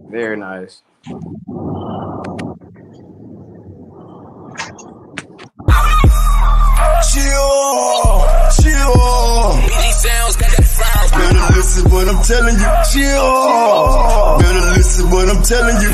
Very nice. Chill. Better listen what I'm telling you. Chill. Better listen what I'm telling you.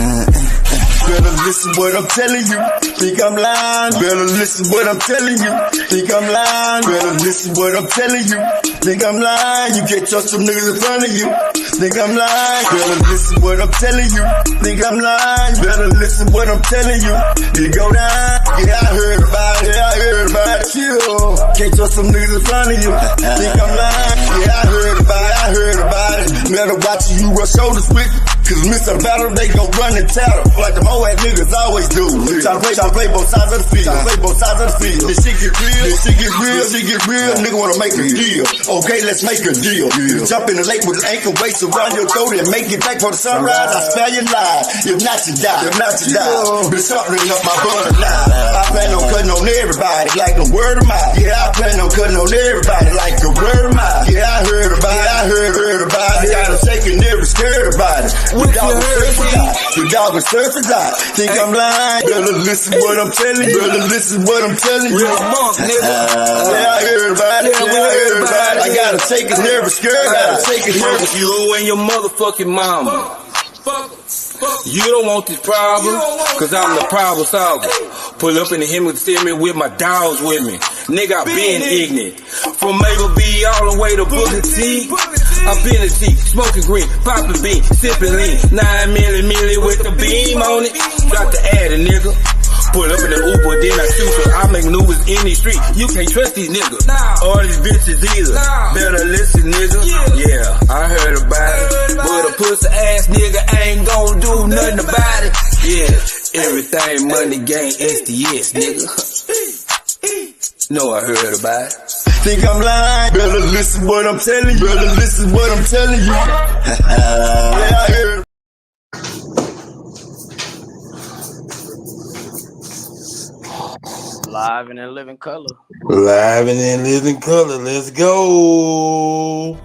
Better listen what I'm telling you. Think I'm lying. Better listen what I'm telling you. Think I'm lying. Better listen what I'm telling you. Think I'm lying. You can't trust some niggas in front of you. Think I'm lying. Better listen what I'm telling you. Think I'm lying. Better listen what I'm telling you. You go down. Yeah, I heard about it. Yeah, I heard about it. Chill. Can't trust some niggas in front of you. Think I'm lying. Yeah, I heard about it. I heard about it. Better watch you rush shoulders with. Cause miss a battle, they gon' run and tattle. Like the Moab niggas always do. Try to play both sides of the field. This shit get real. Nigga wanna make a deal. Okay, let's make a deal. Jump in the lake with an ankle weights around your throat and make it back for the sunrise. I spell you live. If not, you die. Been sharpening up my butter now. I plan on cutting on everybody like the word of mouth. Yeah, I plan on cutting on everybody like the word of mouth. Yeah, I heard about it. I heard about it. Got them shaking, never scared about it. The dog is surface out. Think I'm lying? Better listen what I'm telling you. Yeah, I heard about it. I gotta take it, never scared. You and your motherfucking mama. You don't want this problem, cause I'm the problem solver. Pull up in the hemisphere with my dogs with me. Nigga, I been ignorant. From Maple B all the way to Booker T. I been a G, smoking green, popping bean, sipping lean. 9 milli with the beam on it. Got to add a nigga. Pull up in the Uber, then I shoot, so I make moves in the street. You can't trust these niggas, all these bitches either. Better listen, nigga. Yeah, I heard about it. But a pussy ass nigga ain't gon' do nothing about it. Yeah, everything money gang SDS, nigga. No, I heard about it. Think I'm lying? Better listen what I'm telling you. Yeah, I heard. Live and in living color. Let's go.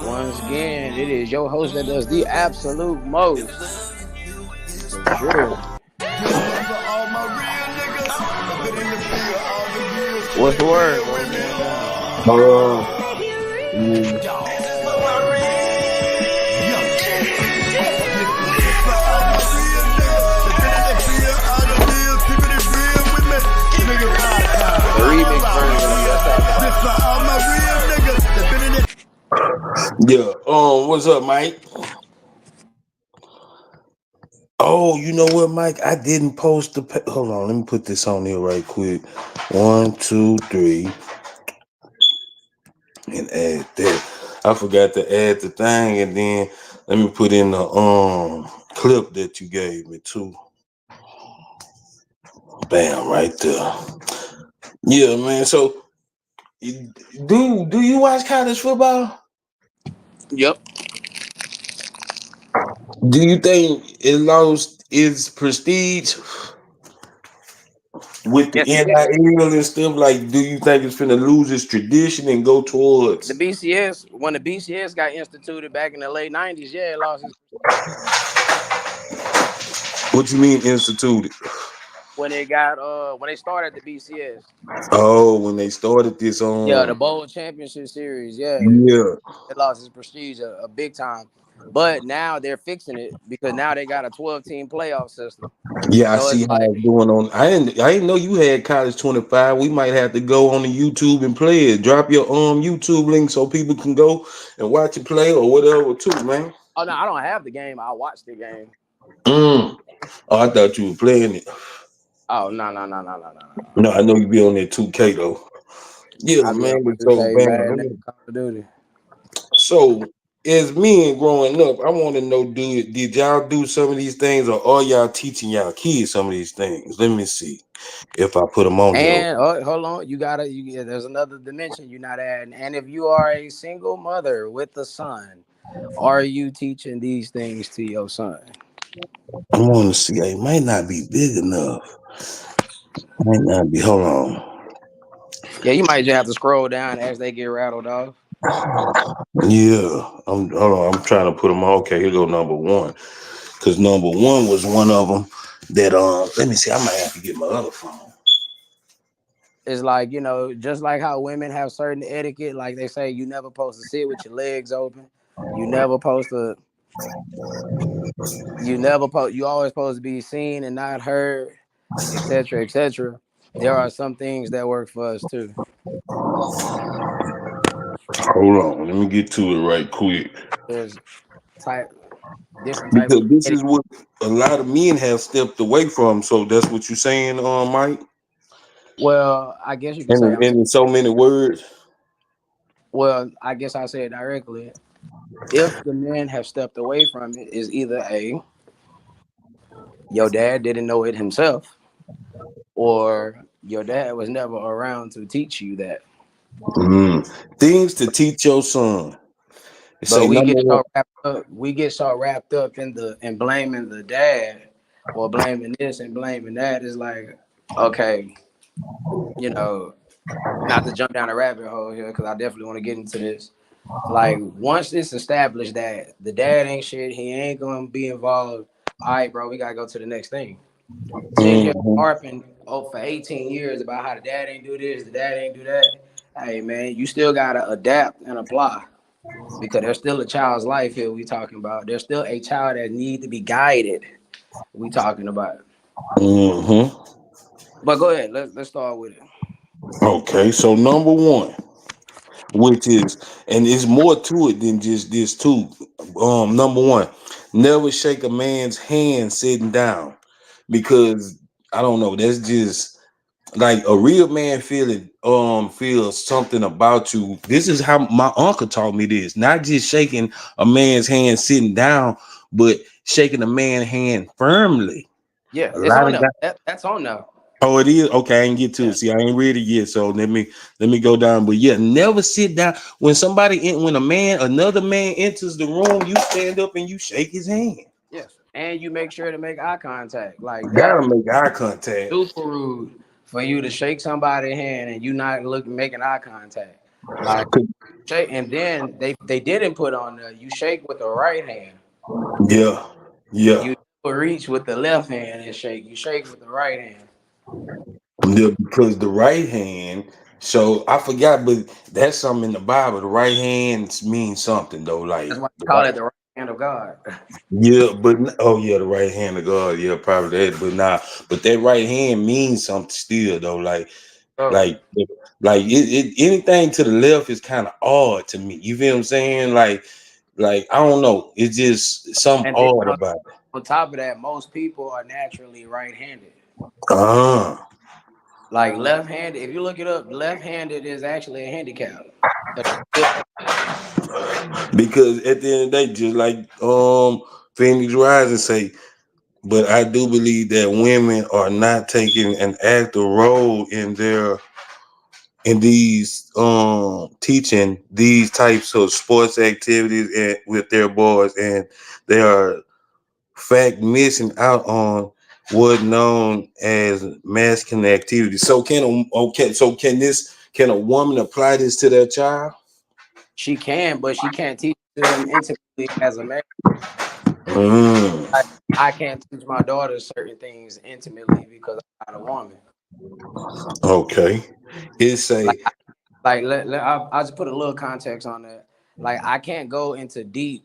Once again, it is your host that does the absolute most. For sure. What's the word? Yeah, what's up, Mike? Oh, you know what, Mike? I didn't post the hold on, let me put this on here right quick. 1, 2, 3. And add that. I forgot to add the thing, and then let me put in the clip that you gave me too. Bam, right there. Yeah, man. So do you watch college football? Yep. Do you think it lost its prestige with the NIL and stuff? Like, do you think it's finna lose its tradition and go towards the BCS? When the BCS got instituted back in the late 90s, yeah, it lost its. What you mean instituted? When it got when they started the BCS. Oh, when they started this on the bowl championship series, yeah, it lost its prestige a big time. But now they're fixing it because now they got a 12-team playoff system. Yeah, I see how it's going on. I didn't know you had College 25. We might have to go on the YouTube and play it. Drop your YouTube link so people can go and watch it play or whatever too, man. Oh no, I don't have the game. I watched the game. Oh, I thought you were playing it. Oh no. No, I know you be on there 2K though. Yeah, man. So as men growing up, I want to know, did y'all do some of these things, or are y'all teaching y'all kids some of these things? Let me see if I put them on there. And hold on, there's another dimension you're not adding. And if you are a single mother with a son, are you teaching these things to your son? I want to see. It might not be big enough. Might not be. Hold on. Yeah, you might just have to scroll down as they get rattled off. Yeah, hold on. I'm trying to put them on. Okay, here go number 1. Because number one was one of them that let me see, I might have to get my other phone. It's like, you know, just like how women have certain etiquette, like they say you never supposed to sit with your legs open. You never supposed to you always supposed to be seen and not heard, etc., etc. There are some things that work for us too. Hold on, let me get to it right quick. There's type different type Because of this etiquette. is what a lot of men have stepped away from. So that's what you're saying, Mike? Well, I guess you can say And in so many words. I guess I'll say it directly. If the men have stepped away from it, is either A, your dad didn't know it himself, or your dad was never around to teach you that. Things to teach your son. But Say number one. we get so wrapped up in blaming the dad or blaming this and blaming that. Is like, okay, you know, not to jump down a rabbit hole here because I definitely want to get into this. Like once it's established that the dad ain't shit, he ain't gonna be involved. All right, bro, we gotta go to the next thing. Sitting here Mhm. harping for 18 years about how the dad ain't do this, the dad ain't do that. Hey man, you still gotta adapt and apply because there's still a child's life here we talking about. There's still a child that need to be guided. We talking about. Mhm. But go ahead, let's start with it. Okay, so number one, which is, and it's more to it than just this too. Number one, never shake a man's hand sitting down, because I don't know. That's just like a real man feels something about you. This is how my uncle taught me this. Not just shaking a man's hand sitting down, but shaking a man's hand firmly. Yeah, A it's lot on of now. guys. That's on now. Oh, it is okay. I ain't get to it. Yeah, See, I ain't read it yet, so let me go down. But yeah, never sit down when when another man enters the room. You stand up and you shake his hand. yeah. And you make sure to make eye contact. Like that Gotta make eye contact. super rude for you to shake somebody's hand and you not making eye contact. Like shake, and then they didn't put on there. You shake with the right hand. Yeah, yeah. You reach with the left hand and shake. You shake with the right hand. Yeah, because the right hand. So I forgot, but that's something in the Bible. The right hand means something though. That's Like why the they call right. it the right hand of God. Yeah, but oh yeah, the right hand of God. Yeah, probably that. But nah, but that right hand means something still though. So, Like, like anything to the left is kind of odd to me. You feel what I'm saying? Like I don't know. It's just something and then odd about it. on top of that, most people are naturally right-handed. Ah, Like left-handed, if you look it up, left-handed is actually a handicap. A disability. because at the end of the day, just like Phoenix Rising say, but I do believe that women are not taking an active role in these teaching these types of sports activities and with their boys, and they are fact missing out on what known as masculine activity. So can a woman apply this to their child? She can, but she can't teach to them intimately as a man. Mm, Like, I can't teach my daughter certain things intimately because I'm not a woman. okay. It's Like, a I'll just put a little context on that. Like, I can't go into deep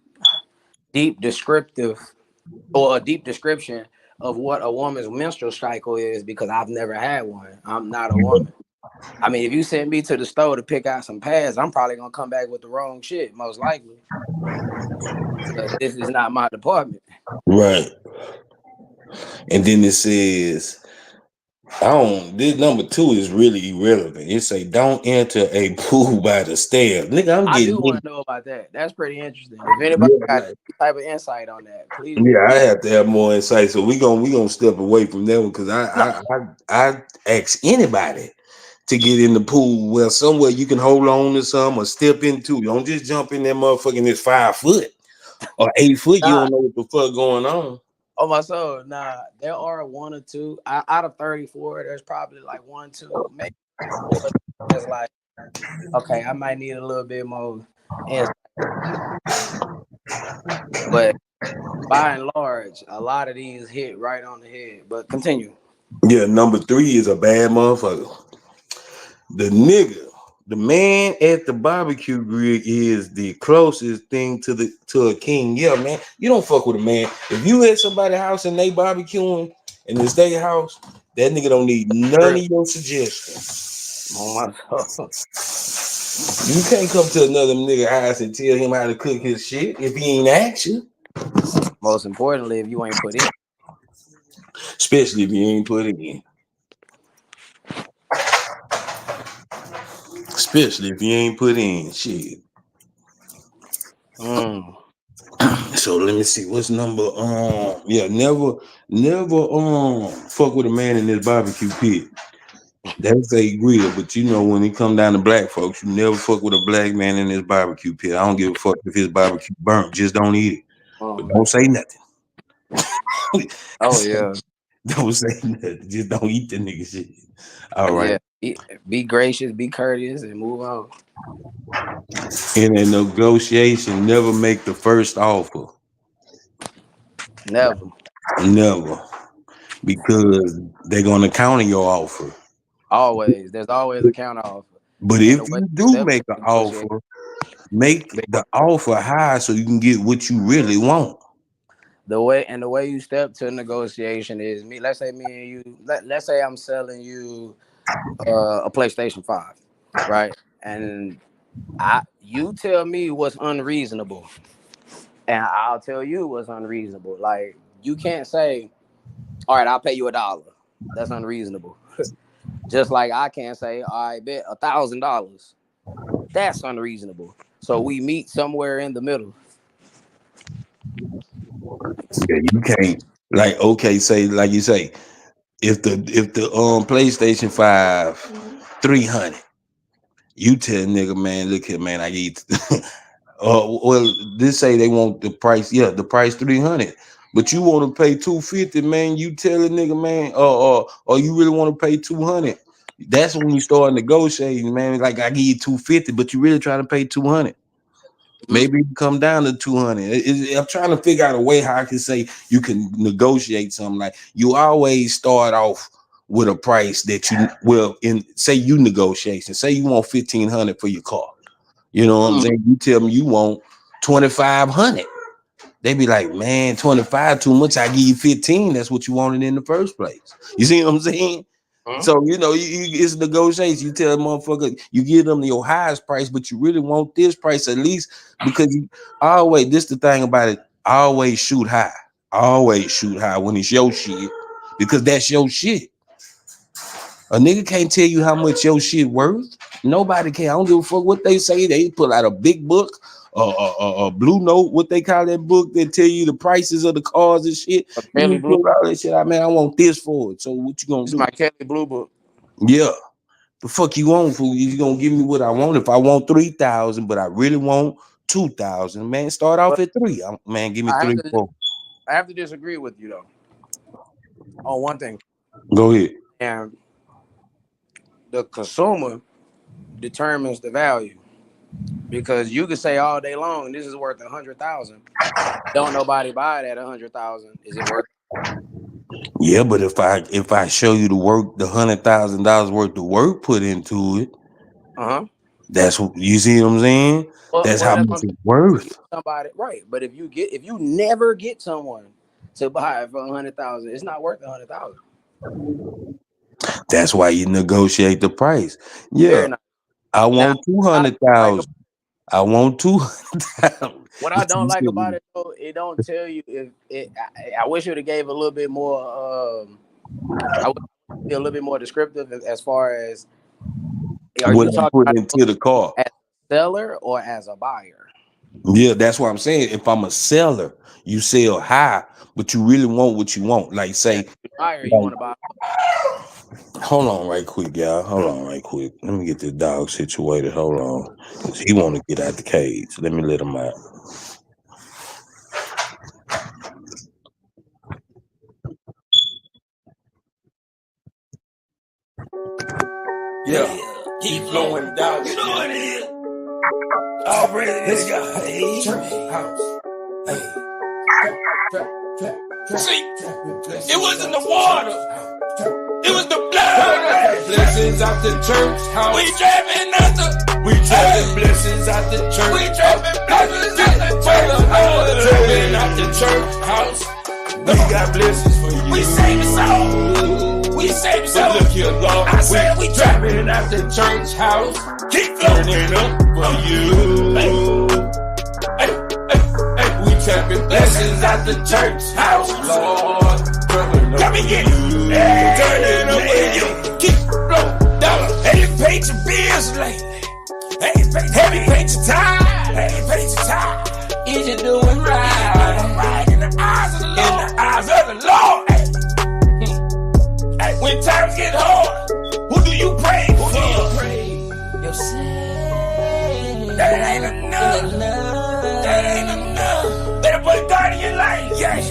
descriptive or a deep description of what a woman's menstrual cycle is because I've never had one. I'm not a woman. I mean, if you send me to the store to pick out some pads, I'm probably gonna come back with the wrong shit, most likely. Because this is not my department. right. And then it says, I don't. This number two is really irrelevant. It say, "Don't enter a pool by the stairs." Nigga, I'm I getting do want to know about that. That's pretty interesting. If anybody yeah, got like, any type of insight on that, please. yeah. I have to have more insight. So we gonna step away from that one because No, I ask anybody to get in the pool where somewhere you can hold on to some or step into. Don't just jump in that motherfucking this 5 foot or 8 foot. You nah. don't know what the fuck going on. Oh my soul, nah. There are one or two out of 34. There's probably like one, two, maybe four. That's like, okay, I might need a little bit more insight. But by and large, a lot of these hit right on the head. But continue. Yeah, number 3 is a bad motherfucker. The nigga, the man at the barbecue grill is the closest thing to a king. Yeah, man. You don't fuck with a man. If you at somebody's house and they barbecuing and it's their house, that nigga don't need none of your suggestions. On my soul. You can't come to another nigga house and tell him how to cook his shit if he ain't asked you. Most importantly, if you ain't put in. Especially if you ain't put it in. Especially if you ain't put in shit. So let me see what's number. Yeah, never fuck with a man in this barbecue pit. That's a grill, but you know when it come down to black folks, you never fuck with a black man in this barbecue pit. I don't give a fuck if his barbecue burnt. Just don't eat it. But don't say nothing. Oh yeah. Don't say nothing. Just don't eat the nigga shit. All right. Yeah. Be gracious, be courteous, and move on. In a negotiation, never make the first offer. Never. Because they're gonna counter your offer. Always. There's always a counter offer. But if you do make an offer, make the offer high so you can get what you really want. The way you step to negotiation is me. Let's say me and you. Let's say I'm selling you a PlayStation 5, right? And you tell me what's unreasonable, and I'll tell you what's unreasonable. Like you can't say, "All right, I'll pay you $1." That's unreasonable. Just like I can't say, "I bet $1,000." That's unreasonable. So we meet somewhere in the middle. Yeah, you can't say like you say, if the PlayStation 5 $300, you tell nigga, man, look here, man, I need well, this say they want the price, the price $300, but you want to pay $250, man. You tell a nigga, man, or you really want to pay $200. That's when you start negotiating, man. Like I give you $250, but you really trying to pay $200. Maybe it come down to $200. I'm trying to figure out a way how I can say you can negotiate something. Like you always start off with a price that say you negotiation. Say you want $1,500 for your car. You know what I'm saying? You tell me you want $2,500. They be like, man, 25 too much. I give you 15. That's what you wanted in the first place. You see what I'm saying? So, you know, it's negotiation. You tell a motherfucker, you give them your highest price, but you really want this price at least because you always, this the thing about it, always shoot high. Always shoot high when it's your shit because that's your shit. A nigga can't tell you how much your shit worth. Nobody can. I don't give a fuck what they say. They pull out a big book, a blue note, what they call that book that tell you the prices of the cars and shit. You pull all that shit out, man. I want this for it. So what you gonna do? My Kelly Blue Book. Yeah. The fuck you want, fool? You gonna give me what I want? If I want 3,000, but I really want 2,000, man, start off at 3. Man, give me 3, 4. I have to disagree with you though. On one thing. Go ahead. And the consumer determines the value. Because you can say all day long, this is worth 100,000. Don't nobody buy it at 100,000. Is it worth? Yeah, but if I show you the work, the $100,000 worth of work put into it, that's what you see. What I'm saying? That's how much it's worth. Somebody, right? But if you never get someone to buy it for 100,000, it's not worth 100,000. That's why you negotiate the price. Yeah. I want 200,000. I want 200,000. What I don't like about it though, it don't tell you if it. I wish it would have gave a little bit more. I would be a little bit more descriptive as far as what you put into the car as a seller or as a buyer. Yeah, that's what I'm saying. If I'm a seller, you sell high, but you really want what you want. Like say, buyer, you want to buy. Hold on right quick, y'all. Hold on right quick. Let me get this dog situated. Hold on. Because he want to get out the cage. Let me let him out. Yeah. Keep flowing, dog. You know what it is. Already, let's go. Hey, house. Hey. See, it wasn't the water. It was the blood. Blessings out the church house. We trapping out the. We trapping blessings out the church. We trapping blessings out the church. Trapping out the church house. We got blessings for you. We saving souls. We saving souls. Look here, Lord. I said we trapping out the church house. Keep floating up for you. Hey, we trapping blessings out the church house, Lord. Come and get it. Turn it up for you. Keep floating down. Hey, you paid your bills lately. Have you paid your time? Have you paid your time? Is you doing right? In the eyes of the Lord. In the eyes of the Lord. Hey, when times get hard, who do you pray for? Yourself. That ain't enough. That ain't enough. Better put God in your life. Yeah.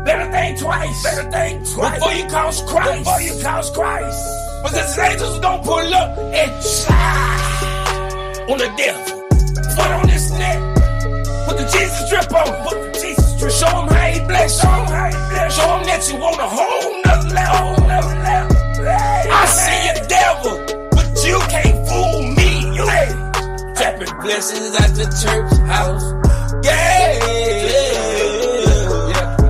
Better think twice. Better think twice. Before you cost Christ. Before you cost Christ. Because the angels gonna pull up and slide on the devil. Put on this neck. Put the Jesus drip on. Put the Jesus drip. Show him how he bless. Show him how he bless. Show him that you want a whole nother level. Whole nother level. I see you, devil, but you can't fool me. You ain't trapping blessings at the church house. Yeah.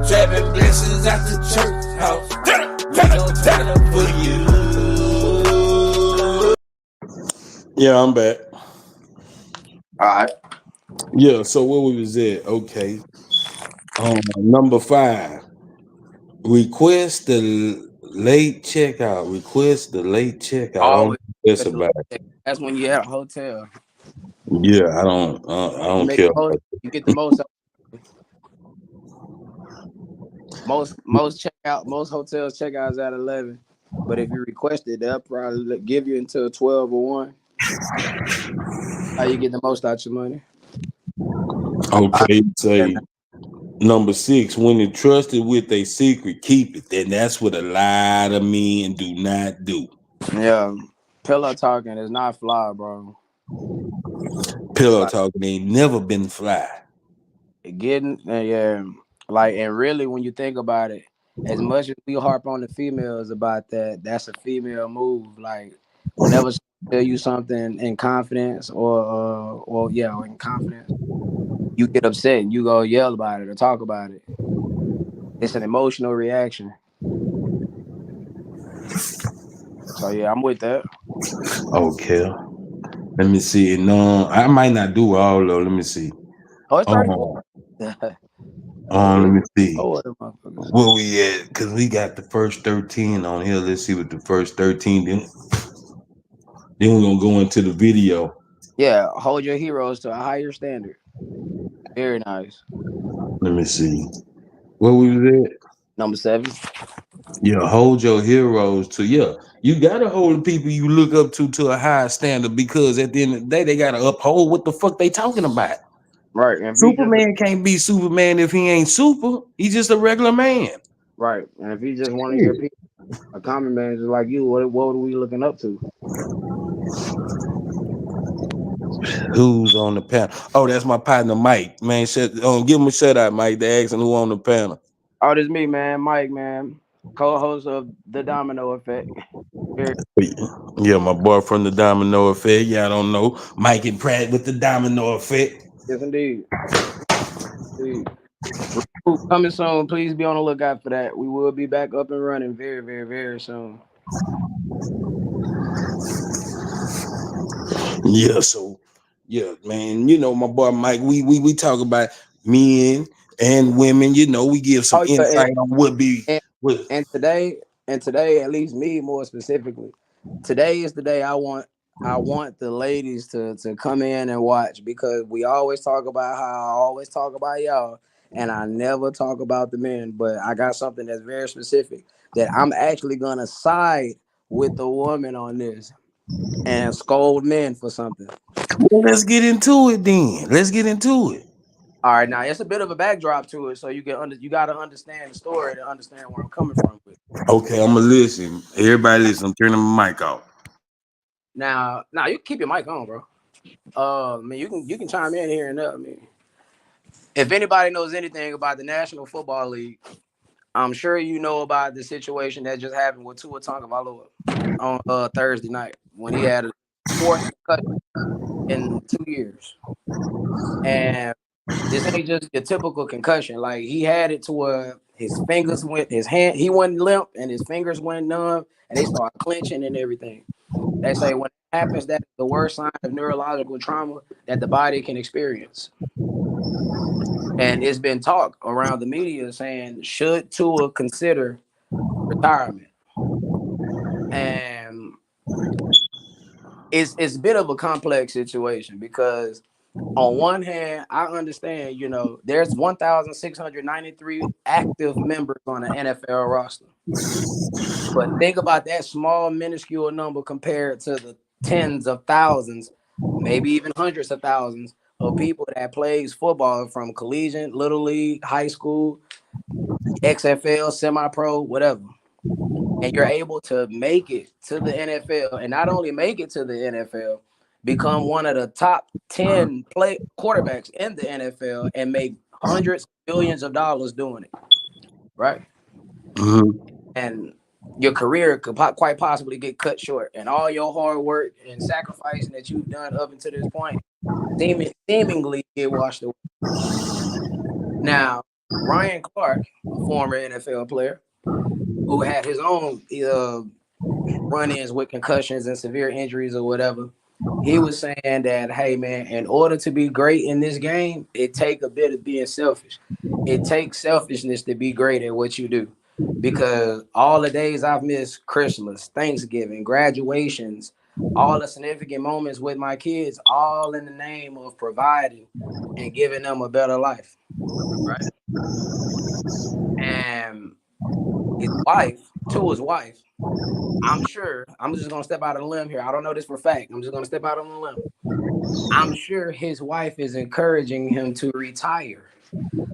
Trapping blessings at the church house. Turn up for you. Yeah, I'm back. All right. Yeah, so where we was at? Okay. Number 5. Request the late checkout. Request the late checkout. Always. That's about it. That's when you're at a hotel. Yeah, I don't care. You get the most. Most hotels checkouts at 11. But if you request it, they'll probably give you until 12 or 1. How you get the most out your money? Okay, say number 6, when entrusted with a secret, keep it. Then that's what a lot of men do not do. Yeah, pillow talking is not fly, bro. Pillow talking ain't never been fly. And really, when you think about it, as much as we harp on the females about that, that's a female move. Like, whenever she tell you something in confidence or in confidence, you get upset and you go yell about it or talk about it. It's an emotional reaction. So yeah, I'm with that. Okay. Let me see. No, I might not do all though. Let me see. Oh, it's 34. Let me see. Where we at? Because we got the first 13 on here. Let's see what the first 13 then we're gonna go into the video. Yeah, hold your heroes to a higher standard. Very nice. Let me see. Where we was at? Number 7. Yeah, hold your heroes to you gotta hold the people you look up to a high standard, because at the end of the day they gotta uphold what the fuck they talking about. Right. And Superman can't be Superman if he ain't super. He's just a regular man. Right. And if he's just one of your people, a common man just like you, what are we looking up to? Who's on the panel? Oh, that's my partner Mike. Man, give him a shout out, Mike. They asking who on the panel. Oh, this me, man. Mike, man. Co-host of The Domino Effect. Yeah, my boy from The Domino Effect. Y'all don't know. Mike and Pratt with The Domino Effect. Yes, indeed. Coming soon. Please be on the lookout for that. We will be back up and running very, very, very soon. Yeah, so man, my boy Mike, we talk about men and women, we give some insight on what be and today, at least me more specifically, today is the day I want the ladies to come in and watch, because we always talk about how I always talk about y'all and I never talk about the men, but I got something that's very specific that I'm actually gonna side with the woman on this and scold men for something. Well, let's get into it then. Let's get into it. All right, now it's a bit of a backdrop to it, so you got to understand the story to understand where I'm coming from with. Okay, I'm gonna listen. Everybody listen. I'm turning my mic off. Now you can keep your mic on, bro. You can chime in here and there. If anybody knows anything about the National Football League, I'm sure you know about the situation that just happened with Tua Tagovailoa on Thursday night when he had a fourth cut in 2 years. And this ain't just your typical concussion. Like, he had it to where his fingers went, his hand, he went limp and his fingers went numb and they started clenching and everything. They say when it happens, that's the worst sign of neurological trauma that the body can experience. And it's been talk around the media saying, should Tua consider retirement? And it's a bit of a complex situation because on one hand, I understand, there's 1,693 active members on the NFL roster. But think about that small, minuscule number compared to the tens of thousands, maybe even hundreds of thousands of people that plays football from collegiate, little league, high school, XFL, semi-pro, whatever. And you're able to make it to the NFL, and not only make it to the NFL, become one of the top 10 quarterbacks in the NFL and make hundreds of billions of dollars doing it, right? Mm-hmm. And your career could quite possibly get cut short, and all your hard work and sacrificing that you've done up until this point seemingly get washed away. Now, Ryan Clark, a former NFL player who had his own run-ins with concussions and severe injuries or whatever, he was saying that, hey, man, in order to be great in this game, it takes a bit of being selfish. It takes selfishness to be great at what you do. Because all the days I've missed Christmas, Thanksgiving, graduations, all the significant moments with my kids, all in the name of providing and giving them a better life, right? And his wife, Tua's wife, I'm sure, I'm just going to step out on a limb here. I don't know this for a fact. I'm just going to step out on a limb. I'm sure his wife is encouraging him to retire,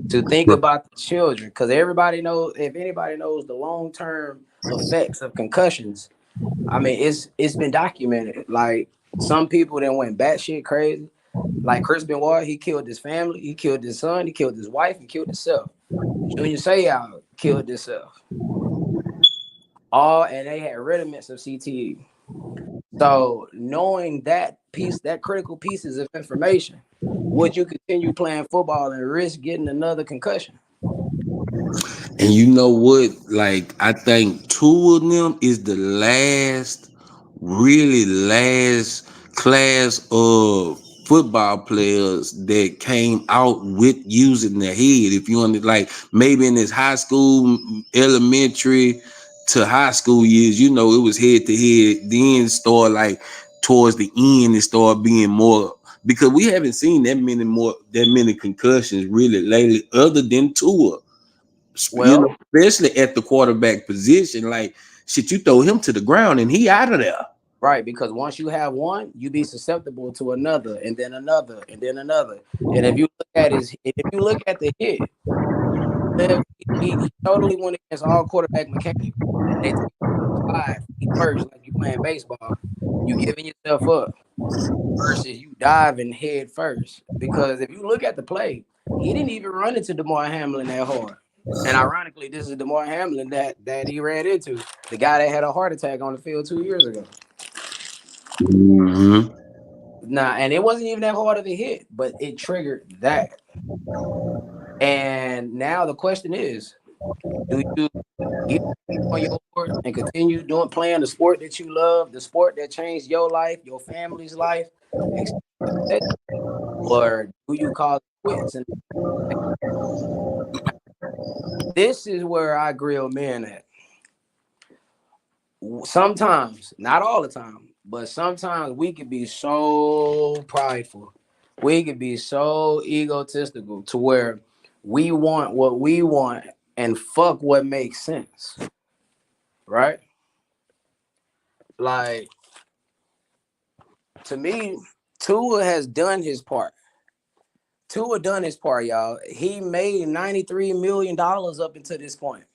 to think about the children. Because everybody knows, if anybody knows the long-term effects of concussions, I mean, it's been documented. Like, some people that went batshit crazy. Like Chris Benoit, he killed his family, he killed his son, he killed his wife, he killed himself. Junior Seau killed himself. And they had rudiments of CTE. So knowing that piece, that critical pieces of information, would you continue playing football and risk getting another concussion? And you know what? Like, I think two of them is the last class of football players that came out with using their head. If you want to, like, maybe in his high school, elementary to high school years, it was head to head. Then start, like, towards the end, it started being more, because we haven't seen that many concussions really lately, other than Tua. Well, Especially at the quarterback position. Like, shit, you throw him to the ground and he out of there. right, because once you have one, you be susceptible to another, and then another, and then another. And if you look at the hit, he totally went against all quarterback mechanics. They take 5 feet first, like you playing baseball. You giving yourself up versus you diving head first. Because if you look at the play, he didn't even run into Damar Hamlin that hard. And ironically, this is Damar Hamlin that he ran into, the guy that had a heart attack on the field 2 years ago. Mm-hmm. Nah, and it wasn't even that hard of a hit, but it triggered that. And now the question is, do you get on your board and continue playing the sport that you love, the sport that changed your life, your family's life, or do you call it quits? And this is where I grill men at. Sometimes, not all the time, but sometimes we can be so prideful. We can be so egotistical to where we want what we want and fuck what makes sense. Right? Like, to me, Tua has done his part. Tua done his part, y'all. He made $93 million up until this point.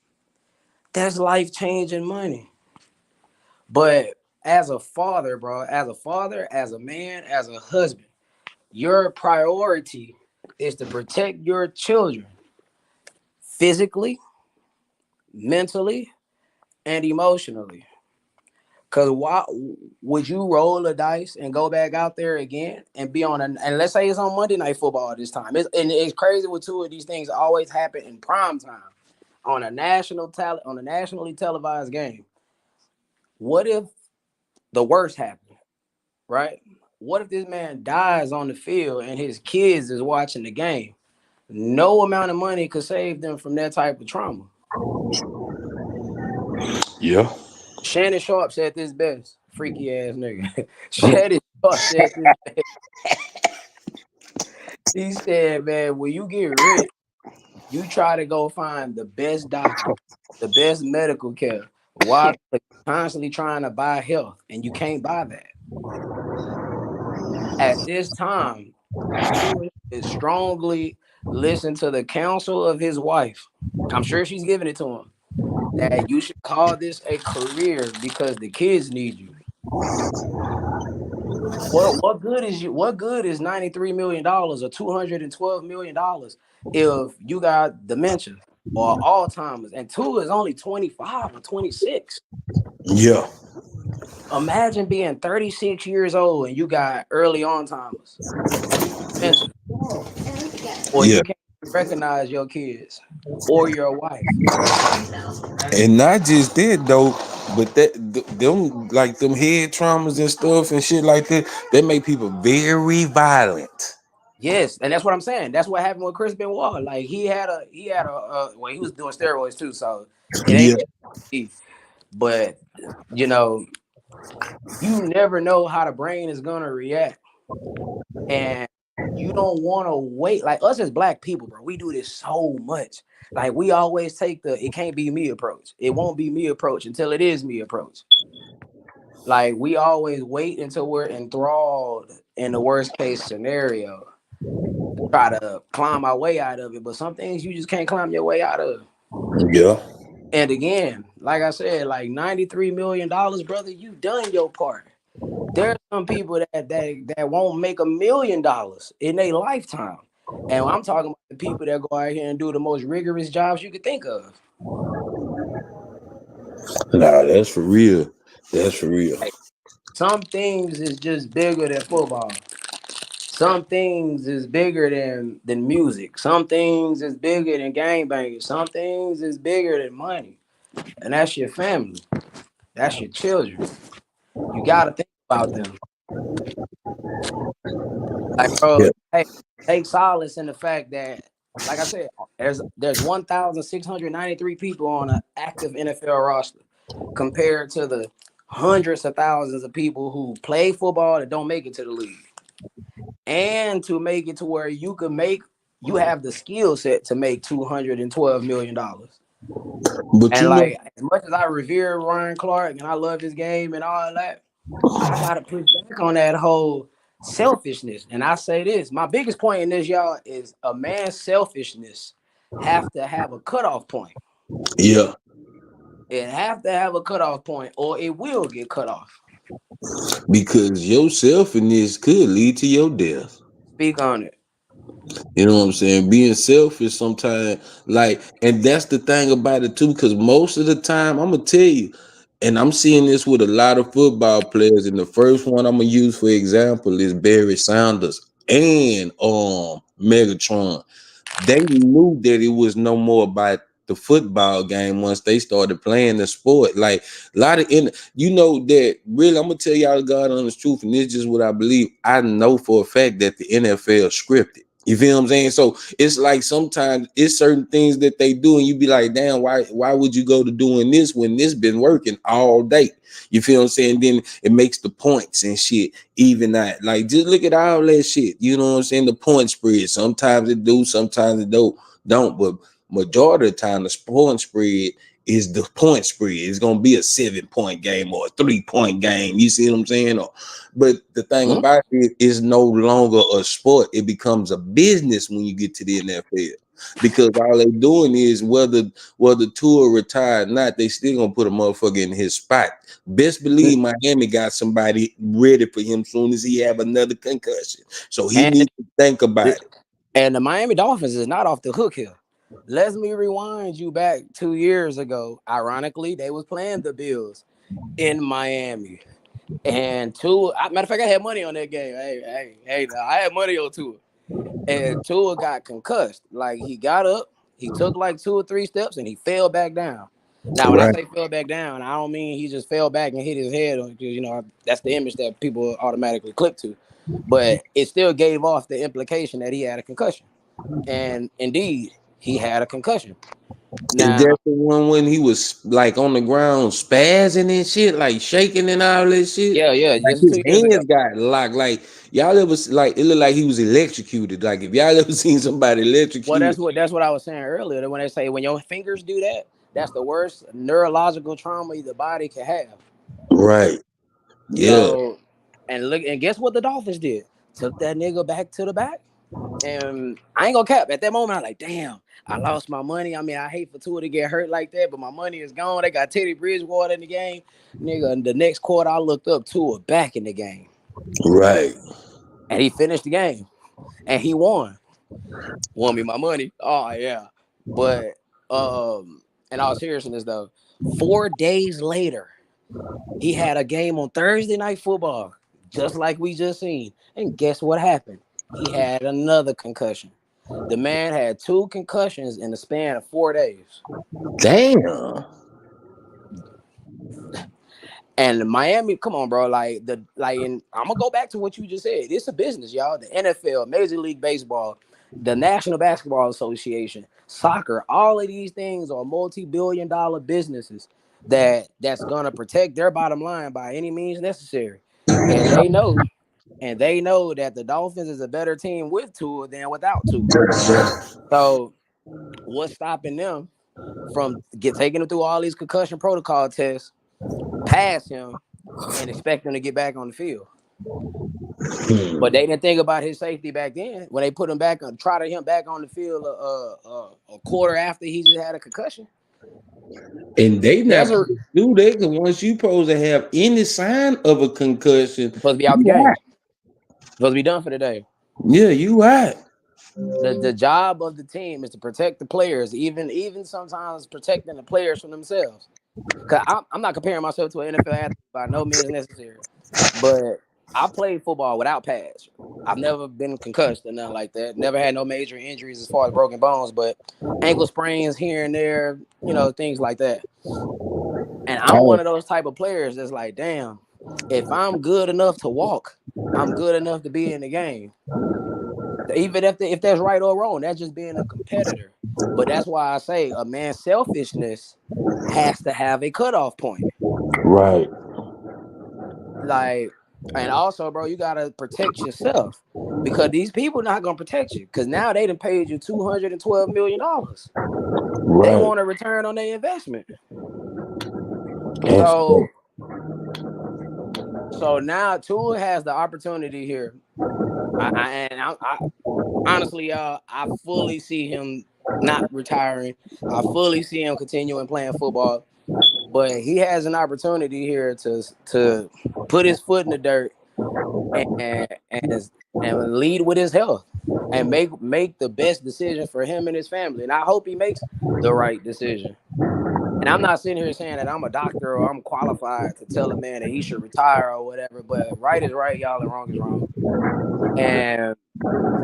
That's life-changing money. But as a father, bro, as a man, as a husband, your priority is to protect your children physically, mentally, and emotionally. Cause why would you roll the dice and go back out there again and be on and let's say it's on Monday Night Football this time. It's crazy with two of these things always happen in prime time on a nationally televised game. What if the worst happened, right? What if this man dies on the field and his kids is watching the game? No amount of money could save them from that type of trauma. Yeah. Shannon Sharp said this best. Freaky ass nigga. Shannon Sharp said this best. He said, man, when you get rich, you try to go find the best doctor, the best medical care, while constantly trying to buy health, and you can't buy that. At this time, Stewart is strongly listen to the counsel of his wife. I'm sure she's giving it to him. That you should call this a career because the kids need you. What good is $93 million or $212 million if you got dementia or Alzheimer's and two is only 25 or 26? Yeah. Imagine being 36 years old and you got early Alzheimer's. Dementia. Or you can't recognize your kids or your wife. And not just that though, but them like them head traumas and stuff and shit like that, they make people very violent. Yes, and that's what I'm saying. That's what happened with Chris Benoit. Like he had a well, he was doing steroids too, so it ain't. But you know, you never know how the brain is gonna react, and you don't want to wait. Like us as Black people, bro, we do this so much. Like we always take the "it can't be me" approach. It won't be me approach until it is me approach. Like we always wait until we're enthralled in the worst case scenario. Try to climb our way out of it, but some things you just can't climb your way out of. Yeah. And again, like I said, like $93 million, brother, you done your part. There's some people that won't make $1 million in their lifetime. And I'm talking about the people that go out here and do the most rigorous jobs you could think of. Nah, that's for real. That's for real. Some things is just bigger than football. Some things is bigger than music. Some things is bigger than gangbanging. Some things is bigger than money. And that's your family. That's your children. You got to think about them. Like, bro, hey, take solace in the fact that, like I said, there's 1,693 people on an active NFL roster compared to the hundreds of thousands of people who play football that don't make it to the league. And to make it to where you have the skill set to make $212 million. But and like, as much as I revere Ryan Clark and I love his game and all that, I gotta push back on that whole selfishness. And I say this, my biggest point in this, y'all, is a man's selfishness have to have a cutoff point. Yeah. It have to have a cutoff point or it will get cut off. Because your selfishness could lead to your death. Speak on it. You know what I'm saying? Being selfish sometimes, like, and that's the thing about it too, because most of the time, I'm gonna tell you, and I'm seeing this with a lot of football players, and the first one I'm gonna use for example is Barry Sanders and Megatron. They knew that it was no more about the football game once they started playing the sport. Like a lot of you know that really, I'm gonna tell y'all the God honest truth, and this is just what I believe. I know for a fact that the NFL scripted. You feel what I'm saying? So it's like sometimes it's certain things that they do, and you be like, damn, why would you go to doing this when this been working all day? You feel what I'm saying? Then it makes the points and shit even out. Like just look at all that shit. You know what I'm saying? The point spread. Sometimes it do, sometimes it don't. But majority of the time, the point spread is the point spread. It's gonna be a 7-point game or a 3-point game. You see what I'm saying? But the thing about it is no longer a sport. It becomes a business when you get to the NFL. Because all they doing is whether Tua retired or not, they still gonna put a motherfucker in his spot. Best believe Miami got somebody ready for him soon as he have another concussion. So he needs to think about it. And the Miami Dolphins is not off the hook here. Let me rewind you back 2 years ago. Ironically, they was playing the Bills in Miami. And matter of fact, I had money on that game. Hey, I had money on Tua. And Tua got concussed. Like, he got up, he took like 2 or 3 steps, and he fell back down. Now, when I say fell back down, I don't mean he just fell back and hit his head. You know, that's the image that people automatically click to. But it still gave off the implication that he had a concussion. And indeed, he had a concussion. Now, is that the one when he was like on the ground spazzing and shit, like shaking and all that shit? Yeah. Like his hands got locked. Like y'all ever like it looked like he was electrocuted. Like if y'all ever seen somebody electrocuted. Well, that's what I was saying earlier. That when they say when your fingers do that, that's the worst neurological trauma the body can have. Right. Yeah. So, and guess what the Dolphins did? Took that nigga back to the back. And I ain't gonna cap. At that moment, I'm like, damn, I lost my money. I mean, I hate for Tua to get hurt like that, but my money is gone. They got Teddy Bridgewater in the game. Nigga, the next quarter, I looked up Tua back in the game. Right. And he finished the game. And he won. Won me my money. Oh, yeah. But in all seriousness, though, 4 days later, he had a game on Thursday Night Football, just like we just seen. And guess what happened? He had another concussion. The man had 2 concussions in the span of 4 days. Damn. And Miami, come on, bro. I'm gonna go back to what you just said. It's a business, y'all. The NFL, Major League Baseball, the National Basketball Association, soccer, all of these things are multi-billion-dollar businesses that's gonna protect their bottom line by any means necessary. And they know that the Dolphins is a better team with Tua than without Tua. So what's stopping them from taking him through all these concussion protocol tests, pass him, and expect him to get back on the field? But they didn't think about his safety back then when they put him back on, trotted him back on the field a quarter after he just had a concussion. And they never do that because once you supposed to have any sign of a concussion, supposed to be out the game. Supposed to be done for the day. Yeah, you right. The job of the team is to protect the players, even sometimes protecting the players from themselves. Because I'm not comparing myself to an NFL athlete by no means necessary, but I played football without pads. I've never been concussed or nothing like that. Never had no major injuries as far as broken bones, but ankle sprains here and there, things like that. And I'm one of those type of players that's like, damn, if I'm good enough to walk, I'm good enough to be in the game. Even if that's right or wrong, that's just being a competitor. But that's why I say a man's selfishness has to have a cutoff point. Right. Like, and also, bro, you gotta protect yourself because these people not gonna protect you because now they done paid you $212 million. Right. They want a return on their investment. So now Tua has the opportunity here. I honestly, I fully see him not retiring. I fully see him continuing playing football, but he has an opportunity here to put his foot in the dirt and lead with his health and make the best decision for him and his family. And I hope he makes the right decision. And I'm not sitting here saying that I'm a doctor or I'm qualified to tell a man that he should retire or whatever, but right is right, y'all, and wrong is wrong. And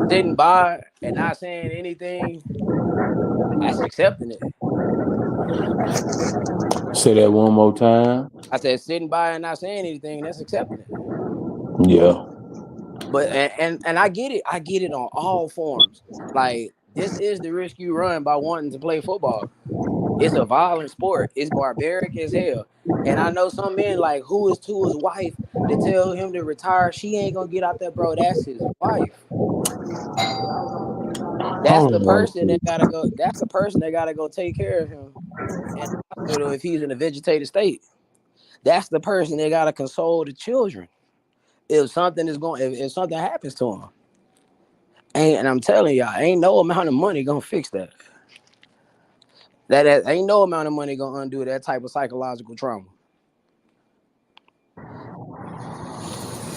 sitting by and not saying anything, that's accepting it. Say that one more time. I said sitting by and not saying anything, that's accepting it. Yeah. But and I get it. I get it on all forms. Like, this is the risk you run by wanting to play football. It's a violent sport. It's barbaric as hell. And I know some men like who is Tua's wife to tell him to retire. She ain't gonna get out there, bro. That's his wife. That's the person that gotta go. That's the person that gotta go take care of him in the hospital if he's in a vegetative state. That's the person that gotta console the children if something happens to him. And I'm telling y'all, ain't no amount of money gonna fix that. That ain't no amount of money gonna undo that type of psychological trauma.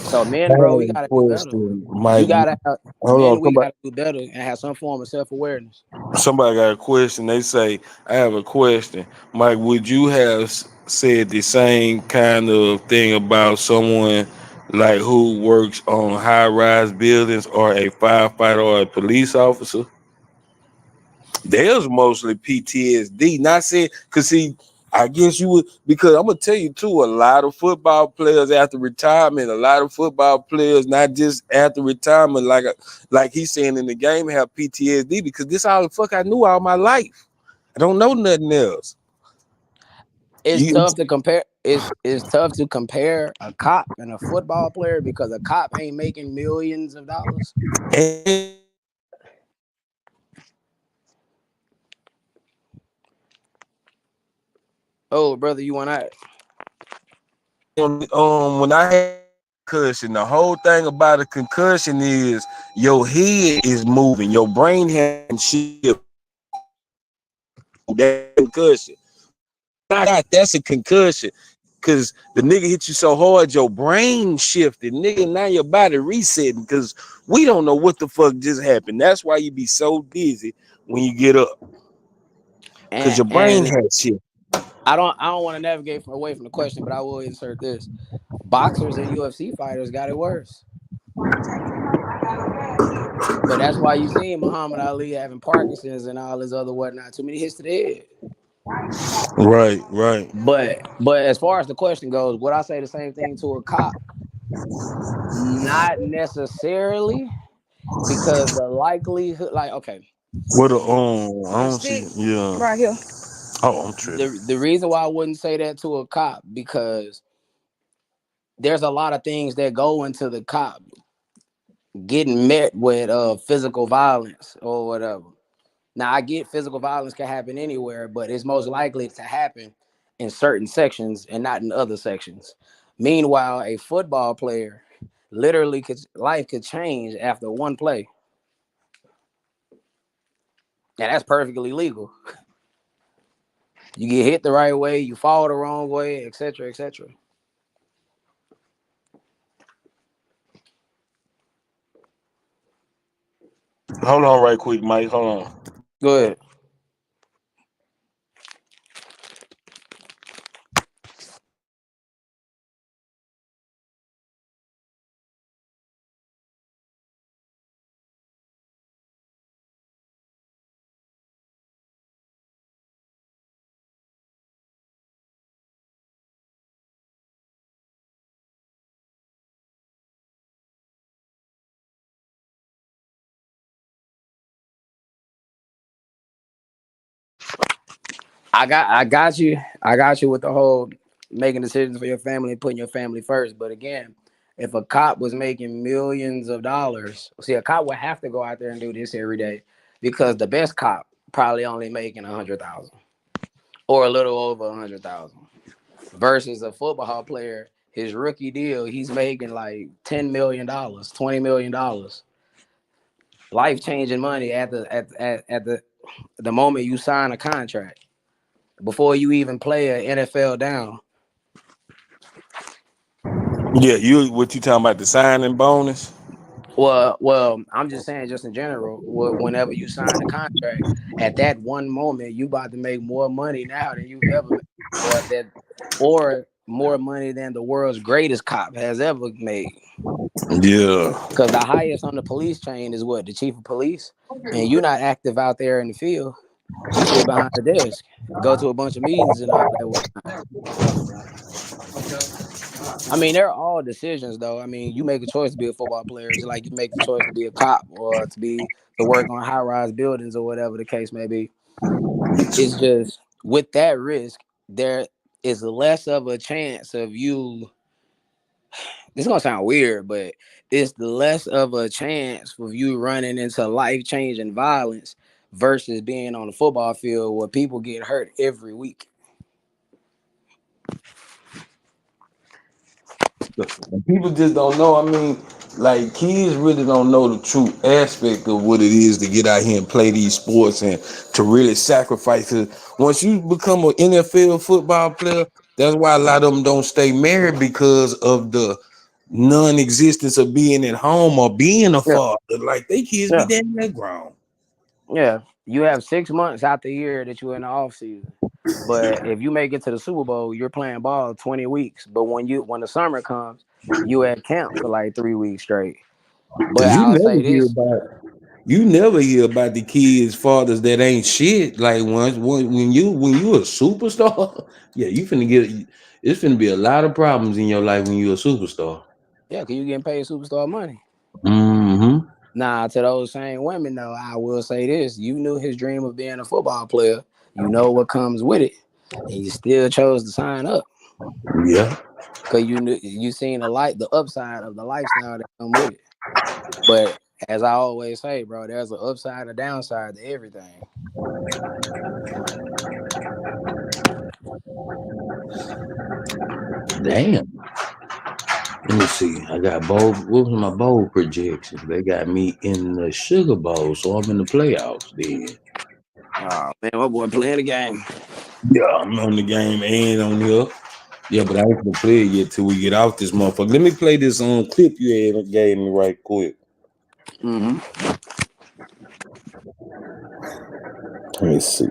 So men, I bro, we have a gotta do better. question, You Mike. gotta have, Hold on, men. We gotta do better and have some form of self-awareness. somebody got a question. They say, I have a question. Mike, would you have said the same kind of thing about someone like who works on high-rise buildings or a firefighter or a police officer? There's mostly PTSD. Not saying, because see, I guess you would, because I'm gonna tell you too, a lot of football players after retirement, a lot of football players not just after retirement, like he's saying in the game, have PTSD because this all the fuck I knew all my life. I don't know nothing else. It's You, tough to compare. It's tough to compare a cop and a football player because a cop ain't making millions of dollars. and, Oh, brother, you want out? when I had concussion, the whole thing about a concussion is your head is moving, your brain has shift. That concussion. That's a concussion. Cause the nigga hit you so hard, your brain shifted, nigga. Now your body resetting. Cause we don't know what the fuck just happened. That's why you be so dizzy when you get up. Cause your brain And has shit. I don't want to navigate away from the question, but I will insert this: boxers and UFC fighters got it worse. But that's why you see Muhammad Ali having Parkinson's and all this other whatnot. Too many hits to the head. Right. But as far as the question goes, would I say the same thing to a cop? Not necessarily, because the likelihood, like, okay, What a I don't see. Yeah. Right here. Oh, I'm tripping. the reason why I wouldn't say that to a cop, because there's a lot of things that go into the cop getting met with physical violence or whatever. Now, I get physical violence can happen anywhere, but it's most likely to happen in certain sections and not in other sections. Meanwhile, a football player literally life could change after one play. And that's perfectly legal. You get hit the right way, you fall the wrong way, etc., etc. Hold on, right quick, Mike. Hold on. Go ahead. I got you. I got you with the whole making decisions for your family and putting your family first. But again, if a cop was making millions of dollars, see, a cop would have to go out there and do this every day, because the best cop probably only making 100,000 or a little over 100,000, versus a football player. His rookie deal, he's making like $10 million, $20 million, life changing money at the moment you sign a contract, before you even play an NFL down. Yeah, what you talking about, the signing bonus? Well, I'm just saying, just in general, whenever you sign a contract, at that one moment, you about to make more money now than you've ever made, or more money than the world's greatest cop has ever made. Yeah. Because the highest on the police chain is what? The chief of police, and you're not active out there in the field. You sit behind the desk, go to a bunch of meetings and all that. I mean, they're all decisions, though. I mean, you make a choice to be a football player, just like you make the choice to be a cop or to work on high-rise buildings or whatever the case may be. It's just with that risk, there is less of a chance of you. This is gonna sound weird, but it's less of a chance of you running into life-changing violence versus being on the football field where people get hurt every week. People just don't know. I mean, like, kids really don't know the true aspect of what it is to get out here and play these sports and to really sacrifice it. Once you become an NFL football player, that's why a lot of them don't stay married, because of the non-existence of being at home or being a Yeah. father. Like they kids Yeah. be damn that grown. Yeah, you have 6 months out the year that you're in the off season. But if you make it to the Super Bowl, you're playing ball 20 weeks. But when the summer comes, you at camp for like 3 weeks straight. But You I'll say this. never hear about the kids' fathers that ain't shit. Like when you a superstar, yeah, you finna get it's finna be a lot of problems in your life when you a superstar. Yeah, because you're getting paid superstar money. Mm-hmm. Nah, to those same women, though, I will say this. You knew his dream of being a football player. You know what comes with it. And you still chose to sign up. Yeah. Because you seen the upside of the lifestyle that come with it. But as I always say, bro, there's an upside and a downside to everything. Damn. Let me see. I got bowl. What was my bowl projections? They got me in the Sugar Bowl, so I'm in the playoffs then. Oh man, my boy playing the game. Yeah, I'm on the game and on here. Yeah, but I ain't gonna play it yet till we get off this motherfucker. Let me play this clip you gave me right quick. Mm-hmm. Let me see.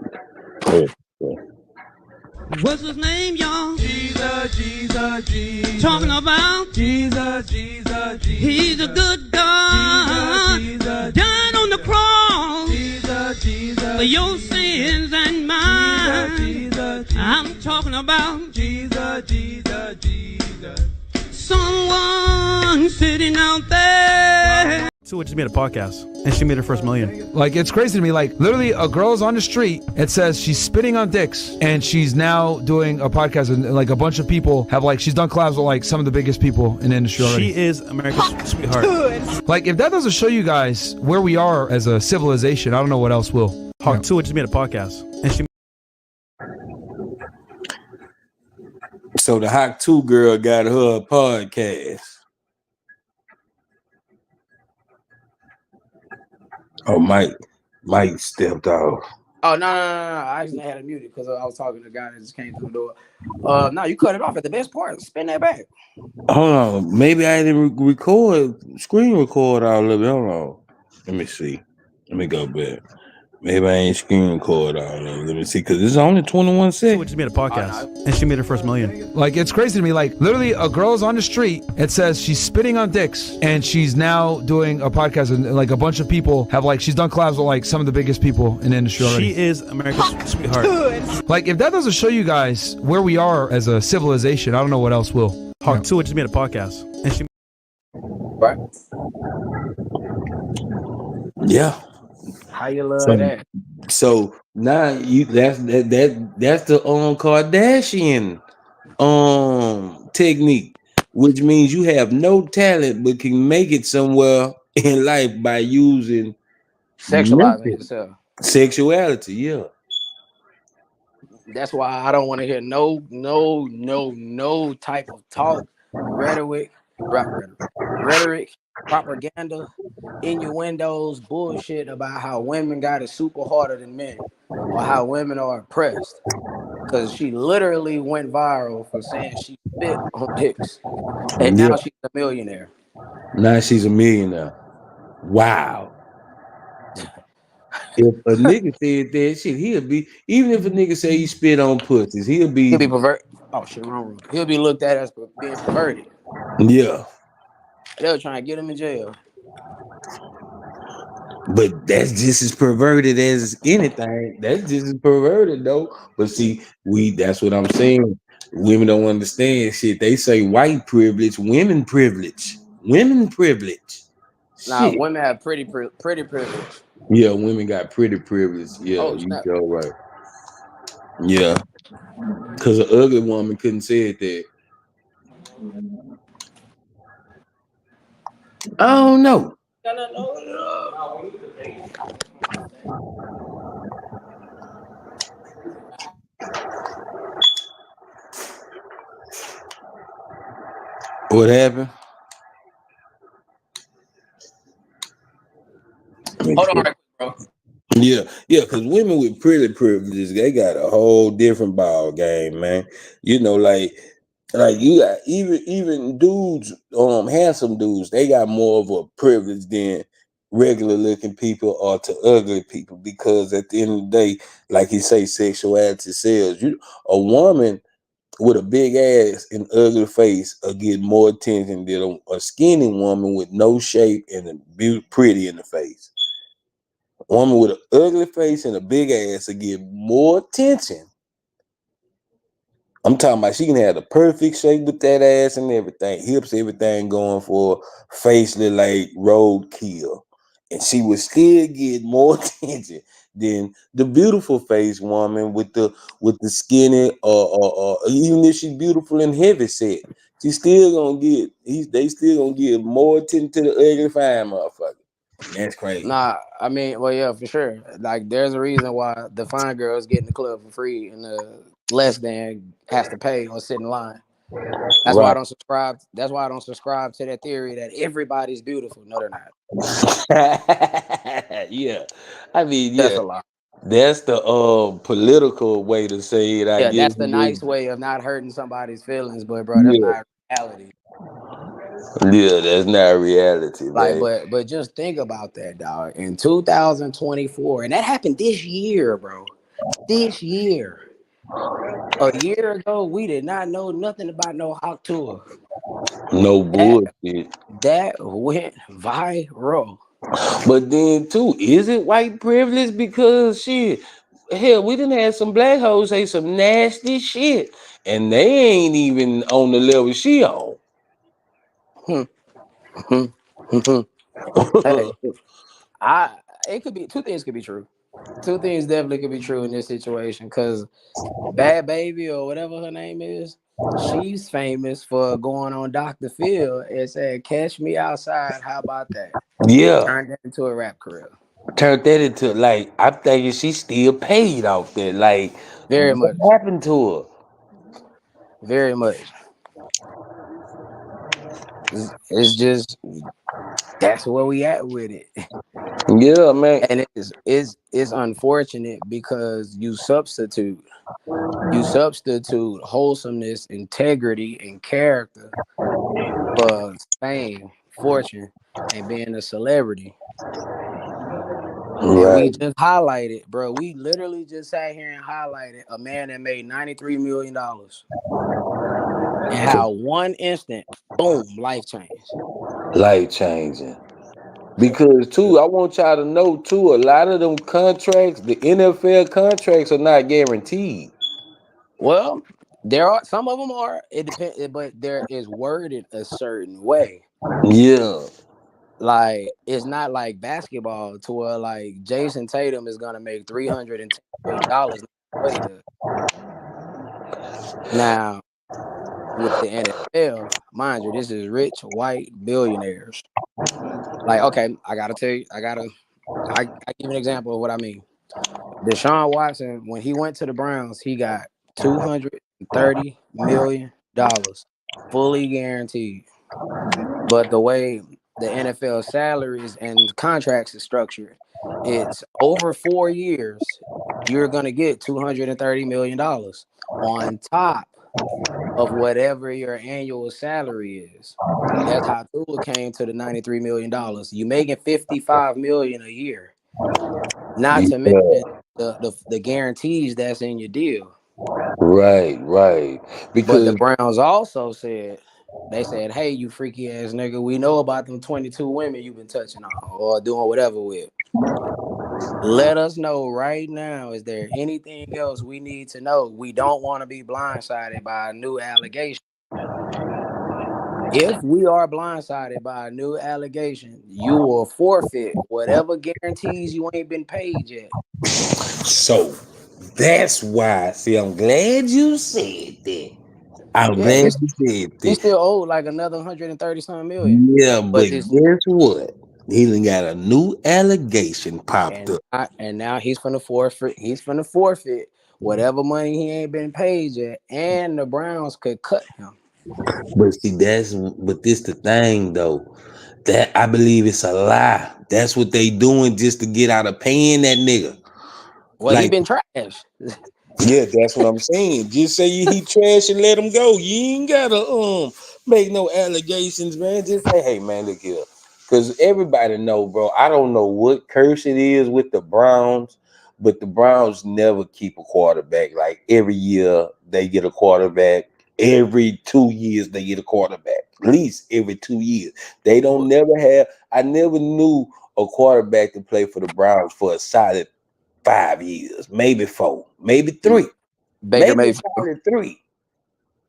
What's his name, y'all? Jesus, Jesus, Jesus. Talking about Jesus, Jesus, Jesus. he's a good God. Jesus, Jesus, Died on the cross Jesus, Jesus. for your sins and mine. Jesus, Jesus, I'm talking about Jesus, Jesus, Jesus. someone sitting out there. So just made a podcast, and she made her first $1 million. Like, it's crazy to me. Like, literally, a girl's on the street. It says she's spitting on dicks, and she's now doing a podcast, and like a bunch of people have she's done collabs with like some of the biggest people in the industry already. She is America's sweetheart. Like, if that doesn't show you guys where we are as a civilization, I don't know what else will. Hawk 2 just made a podcast, and she. So the Hawk 2 girl got her a podcast. Oh, Mike stepped off. Oh no! I actually had it muted because I was talking to the guy that just came through the door. No, you cut it off at the best part. Spin that back. Hold on, maybe I didn't screen record all of it. Hold on, let me see. Let me go back. Maybe I ain't screen record all of it. Let me see, because it's only 21 So seconds. just made a podcast, and she made her first $1 million. Like, it's crazy to me. Like, literally, a girl's on the street. It says she's spitting on dicks, and she's now doing a podcast, and like a bunch of people have she's done collabs with like some of the biggest people in the industry already. She is America's sweetheart. Like, if that doesn't show you guys where we are as a civilization, I don't know what else will. Hawk 2 just made a podcast, and she. Right? Yeah. How you love that? So now that's the Kardashian technique, which means you have no talent but can make it somewhere in life by using Sexualizing yourself. sexuality. Yeah. That's why I don't want to hear no type of talk, rhetoric, propaganda, innuendos, bullshit about how women got it super harder than men or how women are oppressed. Because she literally went viral for saying she spit on dicks. And now she's a millionaire. Now she's a millionaire. Wow. If a nigga said that shit, he'll be, even if a nigga say he spit on pussies, he'll be perverted. Oh shit, wrong. He'll be looked at as being perverted. Yeah. They'll try and get him in jail. But that's just as perverted as anything. That's just as perverted though. But see, that's what I'm saying. Women don't understand shit. They say white privilege, women privilege. Women privilege. Nah, Shit. women have pretty privilege. Yeah, women got pretty privilege. Yeah, you go right. Yeah. Because an ugly woman couldn't say it that. I don't know. What happened? Hold on, bro. Yeah, because women with pretty privileges, they got a whole different ball game, man. You know, like Like you got even dudes, handsome dudes, they got more of a privilege than regular looking people or to ugly people, because at the end of the day, like you say, sexuality sells. A woman with a big ass and ugly face will get more attention than a skinny woman with no shape and pretty in the face. A woman with an ugly face and a big ass will get more attention. I'm talking about she can have the perfect shape with that ass and everything, hips, everything going for face look like roadkill, and she would still get more attention than the beautiful face woman with the skinny or even if she's beautiful and heavy set, she's still gonna get they still gonna give more attention to the ugly fine motherfucker. That's crazy. Nah, I mean, well, yeah, for sure. Like, there's a reason why the fine girls get in the club for free and the less than has to pay or sit in line. That's why I don't subscribe. That's why I don't subscribe to that theory that everybody's beautiful. No, they're not. Yeah, I mean, That's yeah, a lie. that's the political way to say it. I Yeah, guess. that's the nice way of not hurting somebody's feelings. But bro, that's Yeah, not reality. yeah, that's not reality, Like, man. but just think about that, dog. In 2024, and that happened this year, bro. This year. A year ago, we did not know nothing about no hot tour. No That bullshit. that went viral. But then too, is it white privilege? Because shit, hell, we didn't have some black hoes say some nasty shit, and they ain't even on the level she on. Hey, it could be two things could be true. Two things definitely could be true in this situation because Bad Baby or whatever her name is, she's famous for going on Dr. Phil and saying, "Catch me outside." How about that? Yeah, Turn that into a rap career. turned that into like I'm thinking she still paid out there. Like, Very much. what happened to her? Very much. It's just that's where we at with it. Yeah, man. And it's unfortunate because you substitute wholesomeness, integrity, and character for fame, fortune, and being a celebrity. And we Right. just highlighted, bro. We literally just sat here and highlighted a man that made $93 million. And how one instant, boom, life changed. Life changing. Because too, I want y'all to know too, a lot of them contracts, the NFL contracts are not guaranteed. Well, there are some of them are. It depends, but there is worded a certain way. Yeah. Like it's not like basketball to where like Jason Tatum is gonna make $310 million. What he does now with the NFL, mind you, this is rich white billionaires. Like, okay, I give an example of what I mean. Deshaun Watson, when he went to the Browns, he got $230 million fully guaranteed. But the way the NFL salaries and contracts is structured, it's over 4 years, you're going to get $230 million on top of whatever your annual salary is. That's how Tua came to the $93 million. You making $55 million a year, not to mention the guarantees that's in your deal. Right. But the Because Browns also said, hey, you freaky ass nigga, we know about them 22 women you've been touching on or doing whatever with. Let us know right now, is there anything else we need to know? We don't want to be blindsided by a new allegation. If we are blindsided by a new allegation, you will forfeit whatever guarantees you ain't been paid yet. so that's why. See, I'm glad you said that. I'm Yeah, glad you said he's that. still owed like another 130-something million. Yeah, but this, guess what? He done got a new allegation popped up. and now he's finna forfeit. He's finna forfeit whatever money he ain't been paid yet, and the Browns could cut him. But see, but this the thing though. That I believe it's a lie. That's what they doing just to get out of paying that nigga. Well, he Like, been trashed. Yeah, that's what I'm saying. Just say he trash and let him go. You ain't gotta make no allegations, man. Just say, hey man, look here. Cause everybody know, bro. I don't know what curse it is with the Browns, but the Browns never keep a quarterback. Like every year they get a quarterback. Every 2 years they get a quarterback. At least every 2 years. They don't never have. I never knew a quarterback to play for the Browns for a solid 5 years, maybe 4, maybe 3, Baker maybe Mayfield. solid 3.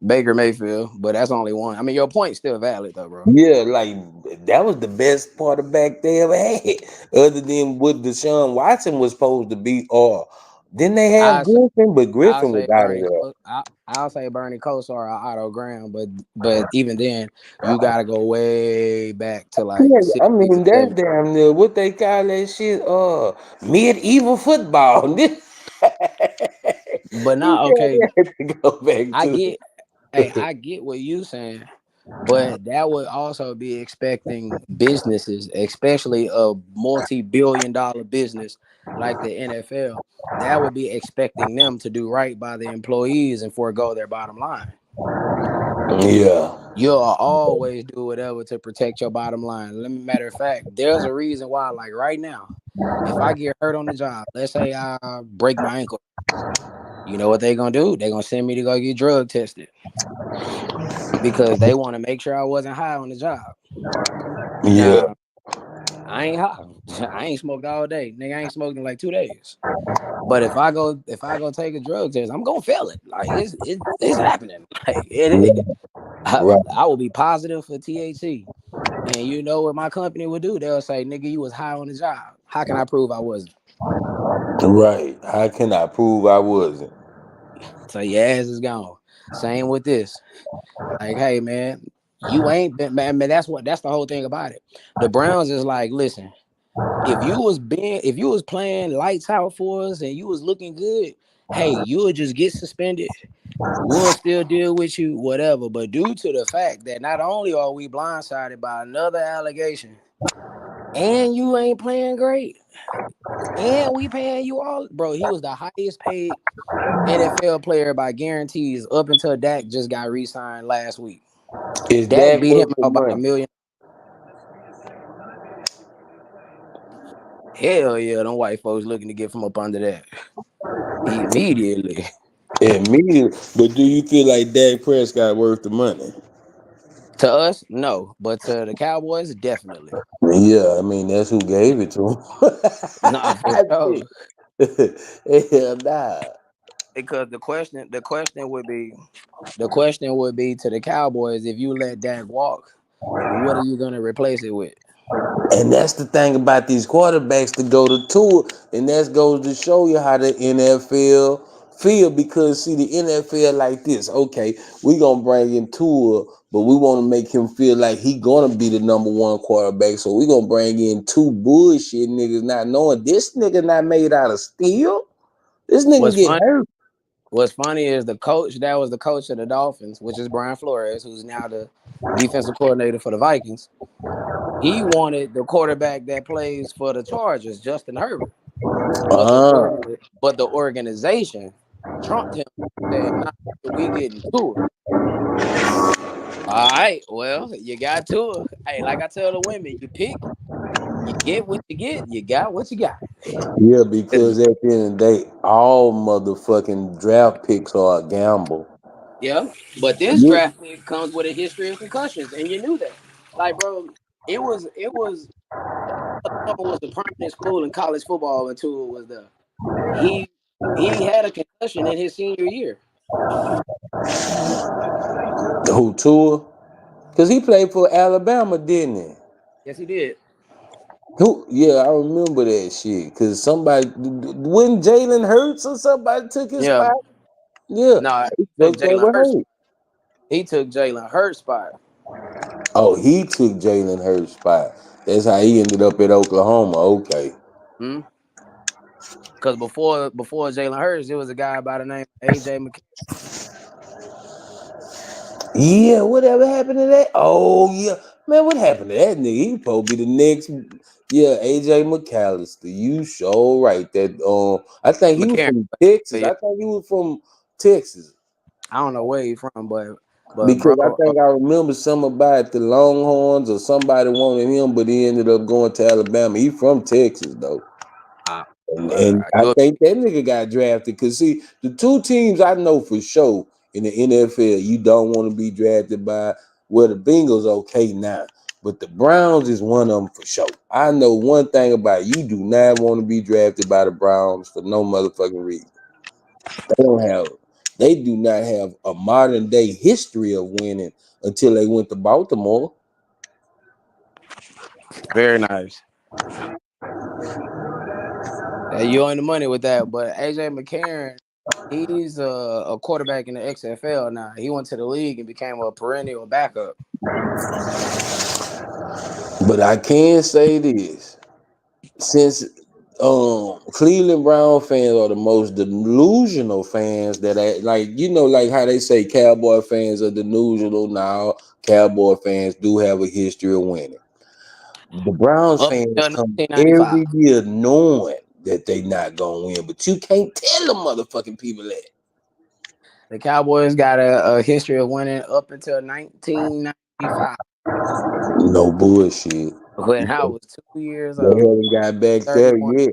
Baker Mayfield, but that's only one. I mean, your point's still valid though, bro. Yeah, like that was the best quarterback they ever had, other than what Deshaun Watson was supposed to be. Or didn't they have I say, Griffin? But I'll Griffin was say out of Bernie. there. I'll say Bernie Kosar or Otto Graham, but even then, you gotta go way back to like Yeah, I 60s, mean that's 70s. damn near what they call that shit. Medieval football. But You not okay. had to go back I to. get, hey, I get what you saying, but that would also be expecting businesses, especially a multi-billion-dollar business like the NFL, that would be expecting them to do right by the employees and forego their bottom line. Yeah. You'll always do whatever to protect your bottom line. Let me, matter of fact, there's a reason why, like right now, if I get hurt on the job, let's say I break my ankle, you know what they're gonna do? They're gonna send me to go get drug tested because they want to make sure I wasn't high on the job. Yeah. Now, I ain't high. I ain't smoked all day. Nigga, I ain't smoked in like 2 days. But if I go take a drug test, I'm gonna fail it. Like it's happening. Like Right. I will be positive for THC. And you know what my company would do? They'll say, nigga, you was high on the job. How can I prove I wasn't? Right. How can I prove I wasn't? So your ass is gone. Same with this. Like, hey man, you ain't been man. That's the whole thing about it. The Browns is like, listen, if you was playing lights out for us and you was looking good, hey, you would just get suspended. We'll still deal with you, whatever. But due to the fact that not only are we blindsided by another allegation, and you ain't playing great, and we paying you all, bro. He was the highest paid NFL player by guarantees up until Dak just got re-signed last week. Is Dak that beat worth him the out by money? $1 million. Hell yeah, them white folks looking to get from up under that immediately. Immediately. But do you feel like Dak Prescott worth the money? To us, no, but to the Cowboys, definitely. Yeah, I mean that's who gave it to him. Nah, for sure. Hell nah. Because the question would be to the Cowboys, if you let Dak walk, what are you gonna replace it with? And that's the thing about these quarterbacks to go to tour, and that goes to show you how the NFL feel. Because see, the NFL like this, okay, we gonna bring in Tua, but we want to make him feel like he gonna be the number one quarterback. So we gonna bring in 2 bullshit niggas, not knowing this nigga not made out of steel. This nigga What's get funny? hurt. What's funny is the coach that was the coach of the Dolphins, which is Brian Flores, who's now the defensive coordinator for the Vikings. He wanted the quarterback that plays for the Chargers, Justin Herbert. But the organization trumped him and said, nah, we getting Tua. All right, well, you got Tua. Hey, like I tell the women, you pick, you get what you get, you got what you got. Yeah, because at the end of the day, all motherfucking draft picks are a gamble. Yeah, but this Yeah. draft pick comes with a history of concussions, and you knew that. Like, bro, it was was a prominent school in college football until it was the he had a concussion in his senior year. Who, Tua? Because he played for Alabama, didn't he? Yes, he did. Who? Yeah, I remember that shit. Because somebody, when Jalen Hurts or somebody took his Yeah, spot? Yeah. no, He he took fucked Jalen over Hurts. Hurts. He took Jalen Hurts' spot. Oh, he took Jalen Hurts' spot. That's how he ended up at Oklahoma. Okay. Because before Jalen Hurts, there was a guy by the name of AJ McCarron. Yeah, whatever happened to that? Oh, yeah. Man, what happened to that nigga? He supposed to be the next. Yeah, AJ McAllister. You sure right. That I think he was McCarron. from Texas. Yeah, I think he was from Texas. I don't know where he from, but Because I bro, think I remember something about the Longhorns or somebody wanted him, but he ended up going to Alabama. He from Texas though. And I think that nigga got drafted because see, the two teams I know for sure in the NFL, you don't want to be drafted by. Well, the Bengals okay now, but the Browns is one of them for sure. I know one thing about it, you do not want to be drafted by the Browns for no motherfucking reason. They do not have a modern day history of winning until they went to Baltimore. very nice. You're on the money with that, but AJ McCarron, he's a quarterback in the XFL now. He went to the league and became a perennial backup. But I can say this: since Cleveland Brown fans are the most delusional fans that like how they say Cowboy fans are delusional now. Cowboy fans do have a history of winning. The Browns Up fans until come 1995. every year knowing that they not gonna win, but you can't tell them motherfucking people that. The Cowboys got a history of winning up until 1995. No bullshit. When I was 2 years They old. haven't got back there 31. yet.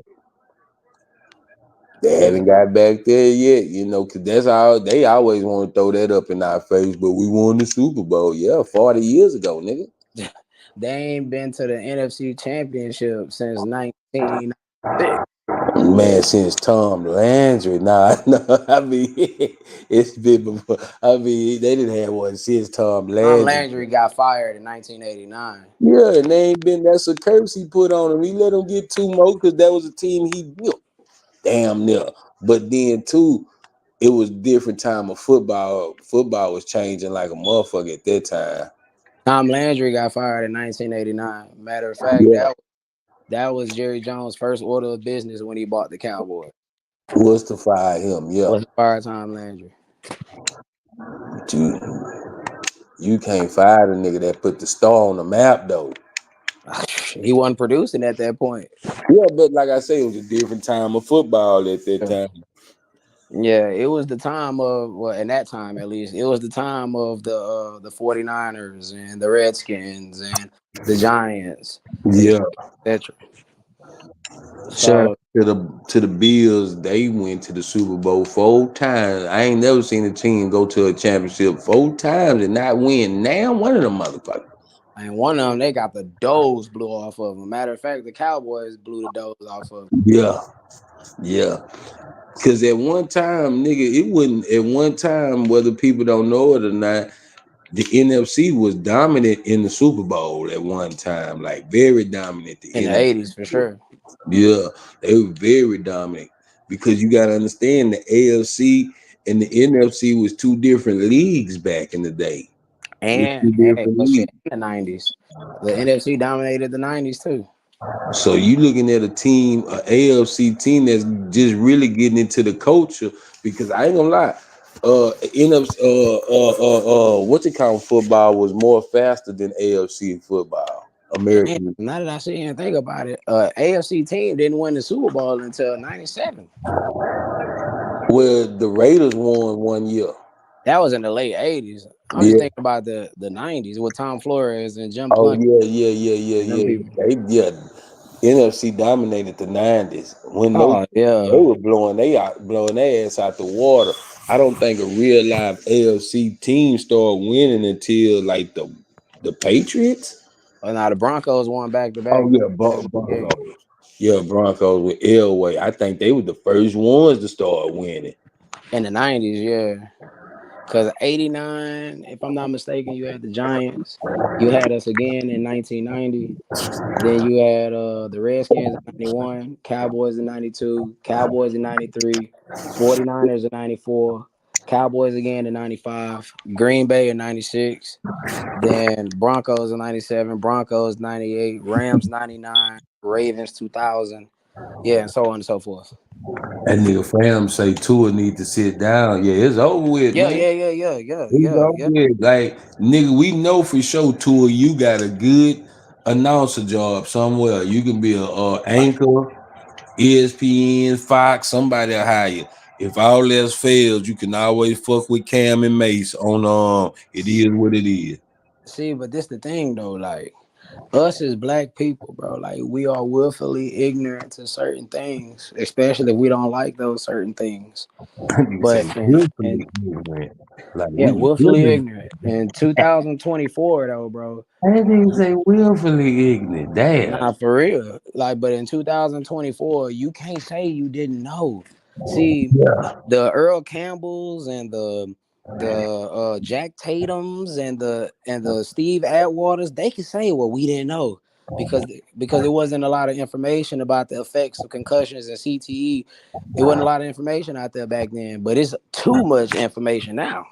They haven't got back there yet, because that's how they always want to throw that up in our face. But we won the Super Bowl, 40 years ago, nigga. They ain't been to the NFC Championship since 1996. Man, since Tom Landry, I mean, it's been before. I mean, they didn't have one since Tom Landry. Tom Landry got fired in 1989. Yeah, and they ain't been. That's a curse he put on him. He let him get 2 more because that was a team he built. Damn near. But then too, it was different time of football. Football was changing like a motherfucker at that time. Tom Landry got fired in 1989. Matter of fact, that was Jerry Jones' first order of business when he bought the Cowboys. Was to fire him, Was to fire Tom Landry. You can't fire the nigga that put the star on the map though. He wasn't producing at that point. Yeah, but like I say, it was a different time of football at that time. Yeah, it was the time of, well, in that time at least, it was the time of the 49ers and the Redskins and the Giants. Yeah. Etc. Shout out to the Bills. They went to the Super Bowl 4 times. I ain't never seen a team go to a championship 4 times and not win. Now one of them motherfuckers. And one of them, they got the doors blew off of them. Matter of fact, the Cowboys blew the doors off of them. Yeah. Because at one time, nigga, it wouldn't. At one time, whether people don't know it or not, the NFC was dominant in the Super Bowl at one time, like very dominant. In the 80s, for sure. Yeah, they were very dominant because you got to understand the AFC and the NFC was 2 different leagues back in the day. And in the 90s, the NFC dominated the 90s too. So you looking at a team, an AFC team that's just really getting into the culture because I ain't gonna lie, what you call football was more faster than AFC football. American. Man, now that I sit here and think about it, AFC team didn't win the Super Bowl until 97. Well, the Raiders won 1 year. That was in the late 80s. I'm just thinking about the 90s with Tom Flores and Jim Plunkett. Yeah. NFC dominated the 90s when they were blowing their ass out the water. I don't think a real live AFC team started winning until like the Patriots. Oh, now the Broncos won back-to-back. Oh yeah, Broncos. Yeah, Broncos with Elway. I think they were the first ones to start winning in the 90s. Yeah. Because 89, if I'm not mistaken, you had the Giants. You had us again in 1990. Then you had the Redskins in 91, Cowboys in 92, Cowboys in 93, 49ers in 94, Cowboys again in 95, Green Bay in 96, then Broncos in 97, Broncos 98, Rams 99, Ravens 2000. Yeah, and so on and so forth. That nigga fam say Tua need to sit down. Yeah, it's over with, Yeah, man. It's over yeah. with. Like, nigga, we know for sure, Tua, you got a good announcer job somewhere. You can be a anchor, ESPN, Fox, somebody will hire you. If all else fails, you can always fuck with Cam and Mace on It Is What It Is. See, but this the thing though, like us as black people, bro, like we are willfully ignorant to certain things, especially if we don't like those certain things. You say But and willfully ignorant. Like yeah, we willfully really, ignorant. In 2024 though, bro, I didn't say willfully ignorant. Damn. nah, for real. Like, but in 2024, you can't say you didn't know. See, Yeah. the Earl Campbells and the Jack Tatums and the Steve Atwaters, they can say what we didn't know because there wasn't a lot of information about the effects of concussions and CTE. It wasn't a lot of information out there back then, but it's too much information now.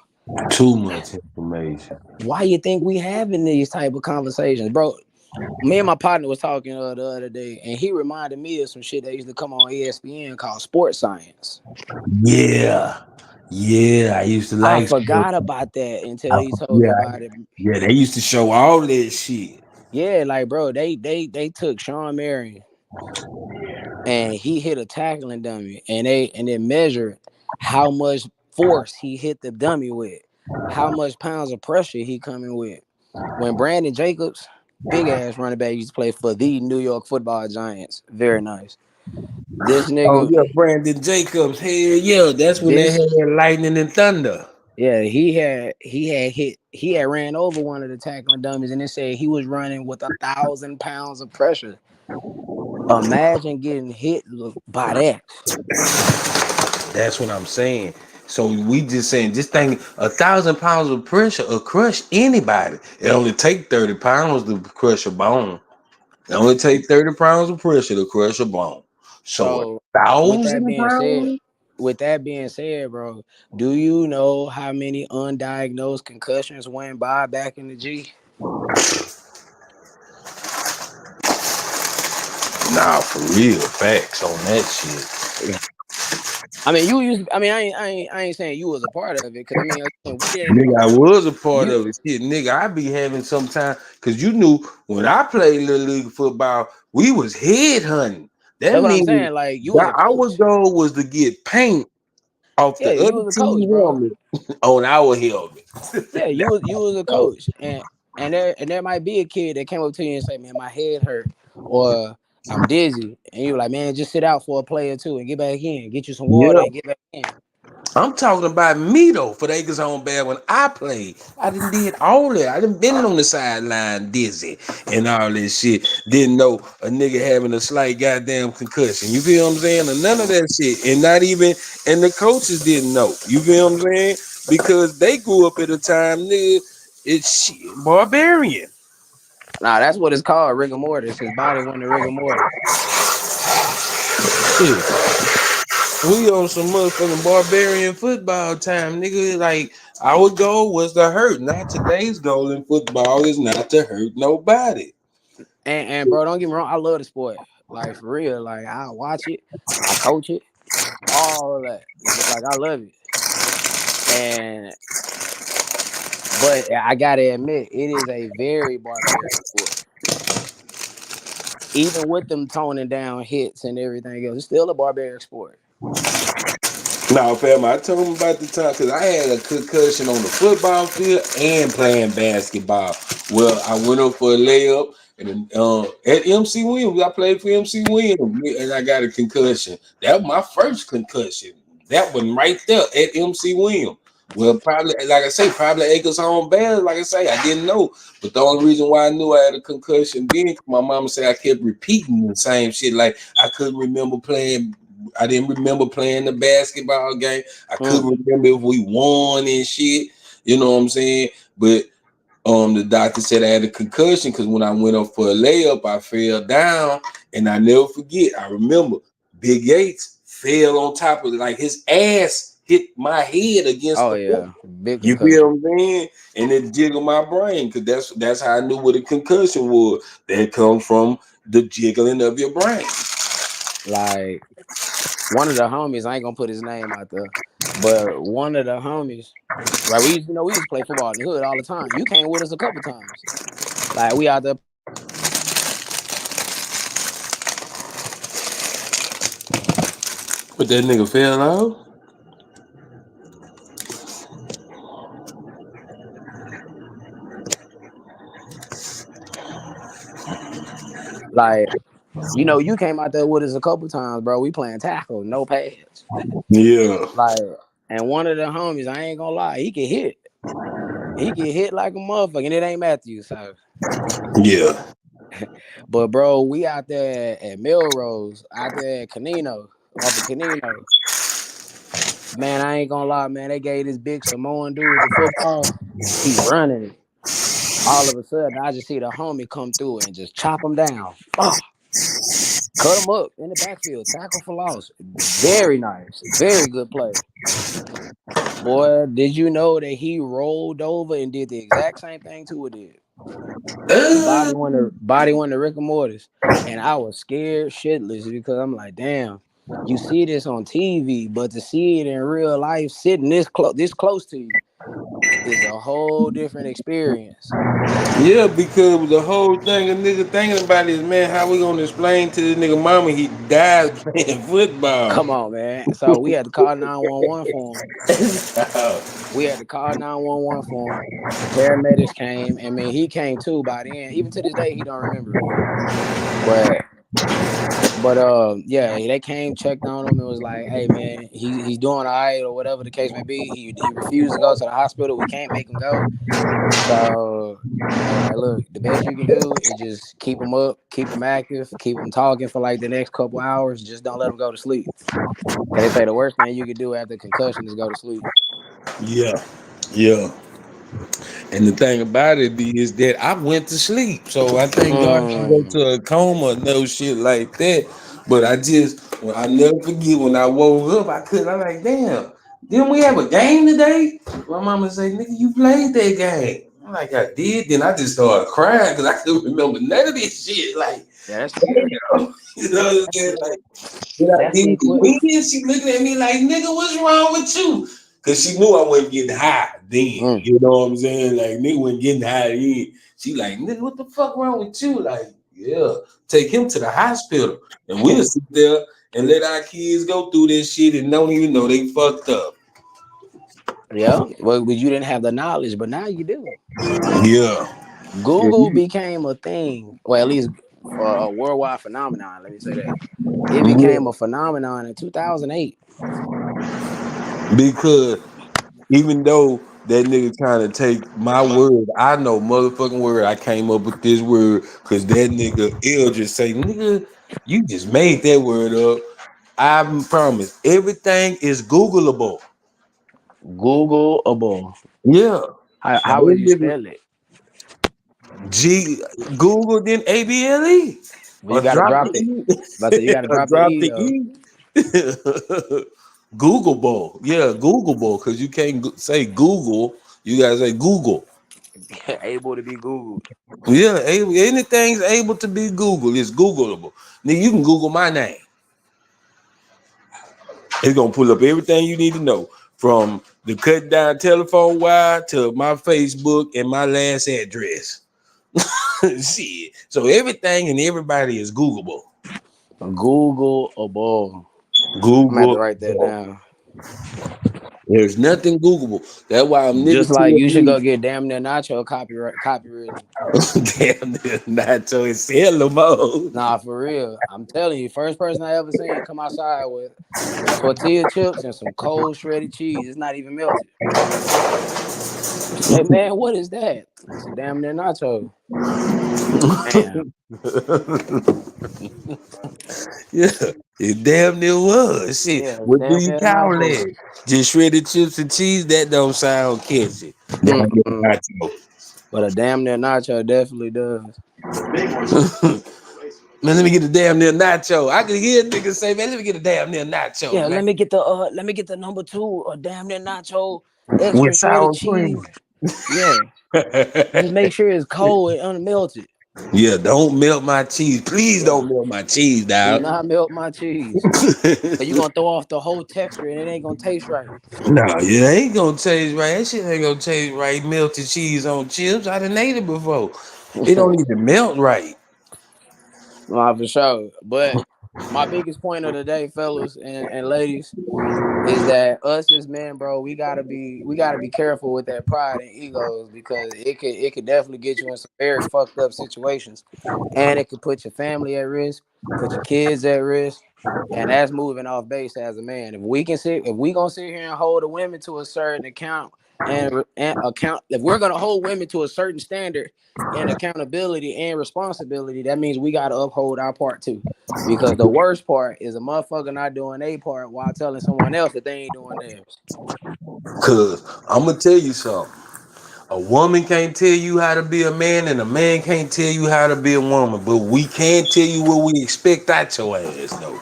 Too much information. Why you think we having these type of conversations, bro? Me and my partner was talking the other day, and he reminded me of some shit that used to come on ESPN called Sports Science. Yeah. Yeah, I used to I like forgot about that until he told me about it. Yeah, they used to show all that shit. Yeah, like bro, they took Sean Marion and he hit a tackling dummy, and they measured how much force he hit the dummy with, how much pounds of pressure he coming with. When Brandon Jacobs, big ass running back, used to play for the New York Football Giants, very nice. This Oh nigga, yeah, Brandon Jacobs. Hell yeah, that's when they had lightning and thunder. yeah, he had ran over one of the tackling dummies, and they said he was running with 1,000 pounds of pressure. Imagine getting hit by that. That's what I'm saying. So we just saying this thing, 1,000 pounds of pressure will crush anybody. It only take 30 pounds to crush a bone. It only take 30 pounds of pressure to crush a bone. So with that 1,000 being pounds? said, bro, do you know how many undiagnosed concussions went by back in the G? Nah, for real, facts on that shit. I mean, I ain't saying you was a part of it, because I mean, we didn't. Nigga, I was a part of it. Shit, nigga, I be having some time, because you knew when I played Little League football, we was head hunting. That That's what I'm means saying. Like, you was a our coach. goal was to get paint off Yeah, the you other was a team coach, bro. helmet on our helmet. Yeah, you was a coach, and there might be a kid that came up to you and say, "Man, my head hurt," or "I'm dizzy," and you were like, "Man, just sit out for a play or two and get back in, get you some water and get back in." I'm talking about me though, for the Acres Home Bad when I played. I did all that. I done been on the sideline dizzy and all this shit. Didn't know a nigga having a slight goddamn concussion. You feel what I'm saying? Or none of that shit. And not even, and the coaches didn't know. You feel what I'm saying? Because they grew up at a time, nigga, it's shit, barbarian. Nah, that's what it's called, rigor mortis. His body went to rigor mortis. We on some motherfucking barbarian football time, nigga. Like, our goal was to hurt. Not today's goal in football is not to hurt nobody. And bro, don't get me wrong, I love the sport. Like, for real. Like, I watch it, I coach it, all of that. Like, I love it. But I gotta admit, it is a very barbaric sport. Even with them toning down hits and everything else, it's still a barbaric sport. No, fam, I told him about the time because I had a concussion on the football field and playing basketball. Well, I went up for a layup and at MC Williams, I played for MC Williams and I got a concussion. That was my first concussion. That one right there at MC Williams. Well, probably, like I say, probably Acres Home Bad. Like I say, I didn't know. But the only reason why I knew I had a concussion then, my mama said I kept repeating the same shit. Like, I couldn't remember playing. I didn't remember playing the basketball game. I couldn't remember if we won and shit. You know what I'm saying? But the doctor said I had a concussion because when I went up for a layup, I fell down. And I never forget, I remember Big Yates fell on top of it, like his ass hit my head against the wall. Big you feel what I'm saying? And it jiggled my brain because that's how I knew what a concussion was. That comes from the jiggling of your brain. Like, one of the homies, I ain't gonna put his name out there, but one of the homies, right? We used to play football in the hood all the time. You came with us a couple times. Like we out there. But that nigga fell out. Like, you came out there with us a couple times, bro. We playing tackle, no pads. Yeah. Like, and one of the homies, I ain't gonna lie, he can hit. He get hit like a motherfucker, and it ain't Matthew, so. Yeah. But bro, we out there at Melrose, out there at Canino, off of Canino. Man, I ain't gonna lie, man. They gave this big Samoan dude the football. He running it. All of a sudden, I just see the homie come through and just chop him down. Oh, cut him up in the backfield, tackle for loss. Very nice, very good play. Boy, did you know that he rolled over and did the exact same thing Tua did? Body went to rigor mortis, and I was scared shitless because I'm like, damn, you see this on TV, but to see it in real life, sitting this close to you, is a whole different experience. Yeah, because the whole thing a nigga thinking about is, man, how we gonna explain to this nigga mama he died playing football? Come on, man. So we had to call 911 for him. We had to call 911 for him. The paramedics came. I mean, he came too by then. Even to this day, he don't remember it. But yeah, they came, checked on him, and was like, "Hey, man, he's doing all right, or whatever the case may be." He refused to go to the hospital. We can't make him go. So, like, look, the best you can do is just keep him up, keep him active, keep him talking for like the next couple hours. Just don't let him go to sleep. They say the worst thing you can do after concussion is go to sleep. Yeah. And the thing about it is that I went to sleep, so I think God can go to a coma, no shit like that. But I never forget when I woke up, I'm like, damn, didn't we have a game today? My mama say, nigga, you played that game. I'm like, I did. Then I just started crying because I couldn't remember none of this shit. Like, that's you know what I'm saying? Like, she looking at me like, nigga, what's wrong with you? Because she knew I wasn't getting high then. You know what I'm saying? Like, nigga wasn't getting high then. She like, nigga, what the fuck wrong with you? Like, yeah, take him to the hospital. And we'll sit there and let our kids go through this shit and don't even know they fucked up. Yeah, well, you didn't have the knowledge, but now you do. Yeah. Google became a thing, well, at least a worldwide phenomenon. Let me say that. It became a phenomenon in 2008. Because even though that nigga trying to take my word, I know motherfucking word. I came up with this word because that nigga just say, nigga, you just made that word up. I promise, everything is Googleable. Googleable. Yeah. How would you spell it? Google then ABLE. You gotta drop it. But you gotta drop the E. Googleable. Yeah, Googleable. Because you can't say Google. You gotta say Google. Able to be Googled. Yeah, anything's able to be Googled. It's Googleable. Now you can Google my name. It's gonna pull up everything you need to know, from the cut down telephone wire to my Facebook and my last address. Shit. So everything and everybody is Googleable. Googleable. Google. I'm gonna have to write that down. There's nothing Googleable. That's why I'm just like you should go get Damn Near Nacho copywritten. Damn Near Nacho is sellable. Nah, for real. I'm telling you, first person I ever seen come outside with some tortilla chips and some cold shredded cheese. It's not even melted. Hey man, what is that? It's a Damn Near Nacho. Damn. Yeah, it damn near was. Shit. Yeah, what do you call that? Just shredded chips and cheese? That don't sound catchy. But a Damn Near Nacho definitely does. Man, let me get a Damn Near Nacho. I can hear niggas say, man, let me get a Damn Near Nacho. Yeah, man. let me get the number 2, a Damn Near Nacho, extra shredded cheese. Yeah. Just make sure it's cold and unmelted. Yeah, don't melt my cheese. Please don't melt my cheese, Do dog. not melt my cheese. Or you gonna throw off the whole texture and it ain't gonna taste right. No, it ain't gonna taste right. That shit ain't gonna taste right. Melted cheese on chips. I done ate it before. It don't even melt right. Nah, for sure. But my biggest point of the day, fellas and ladies, is that us as men, bro, we gotta be careful with that pride and egos because it could definitely get you in some very fucked up situations, and it could put your family at risk, put your kids at risk, and that's moving off base as a man. If we gonna sit here and hold the women to a certain account and account, if we're gonna hold women to a certain standard and accountability and responsibility, that means we gotta uphold our part too. Because the worst part is a motherfucker not doing their part while telling someone else that they ain't doing theirs. Cause I'm gonna tell you something. A woman can't tell you how to be a man, and a man can't tell you how to be a woman. But we can tell you what we expect out your ass, though.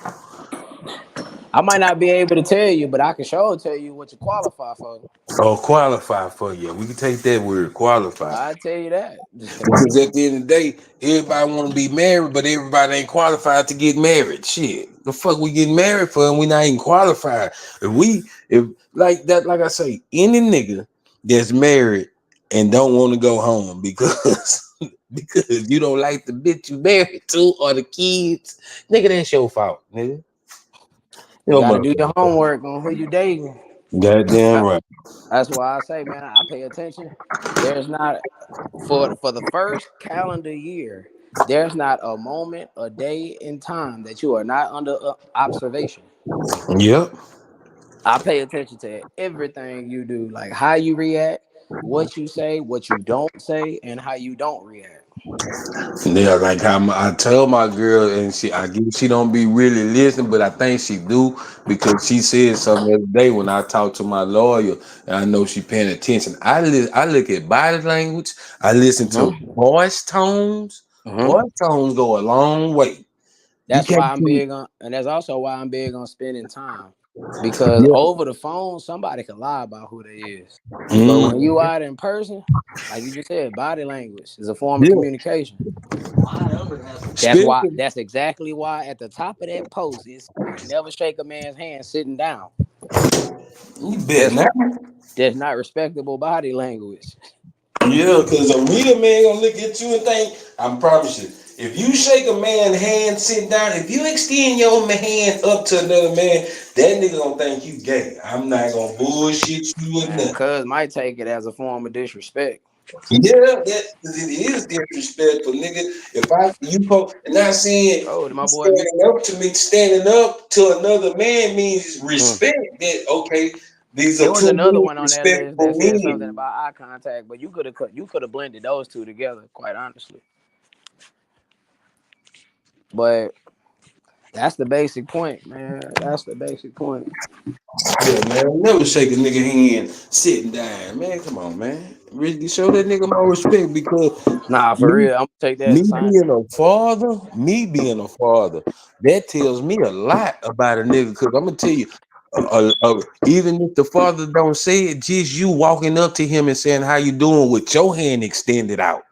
I might not be able to tell you, but I can sure tell you what you qualify for. Or qualify for you. We can take that word, qualify. I tell you that. Because at the end of the day, everybody want to be married, but everybody ain't qualified to get married. Shit, the fuck we getting married for, and we not even qualified. If like that, like I say, any nigga that's married and don't want to go home because because you don't like the bitch you married to or the kids, nigga, that's your fault, nigga. You Your got to do your motherfucker. homework on who you dating. Goddamn right. That's why I say, man, I pay attention. There's not for the first calendar year. There's not a moment, a day in time that you are not under observation. Yep. I pay attention to everything you do, like how you react, what you say, what you don't say, and how you don't react. Yeah, like I tell my girl, and I guess she don't be really listening, but I think she do because she said something the other day when I talked to my lawyer, and I know she paying attention. I look at body language. I listen to Mm-hmm. voice tones. Mm-hmm. Voice tones go a long way. You That's can't. why I'm big on, and that's also why I'm big on spending time, because Yeah. over the phone, somebody can lie about who they is, but when Mm, you out in person, like you just said, body language is a form of yeah. communication. That's why. Especially, That's exactly why at the top of that post is never shake a man's hand sitting down. you bet That's now. that's not respectable body language. Yeah, because a real man gonna look at you and think, I promise you, if you shake a man's hand sitting down, if you extend your hand up to another man, that nigga gonna think you gay. I'm not gonna bullshit you or And nothing. cuz might take it as a form of disrespect. Yeah, that it is disrespectful, nigga. If and not saying Oh, did my you boy mute? standing up to another man means Mm. respect. That okay, these are It was two another really one on that list respectful that said something men. about eye contact, but you could have blended those two together, quite honestly. But that's the basic point, man. That's the basic point. Yeah, man. Never shake a nigga hand sitting down, man. Come on, man. Really show that nigga more respect because Nah, for me, real, I'm gonna take that as a sign. me being a father, that tells me a lot about a nigga. Because I'm gonna tell you, even if the father don't say it, just you walking up to him and saying how you doing with your hand extended out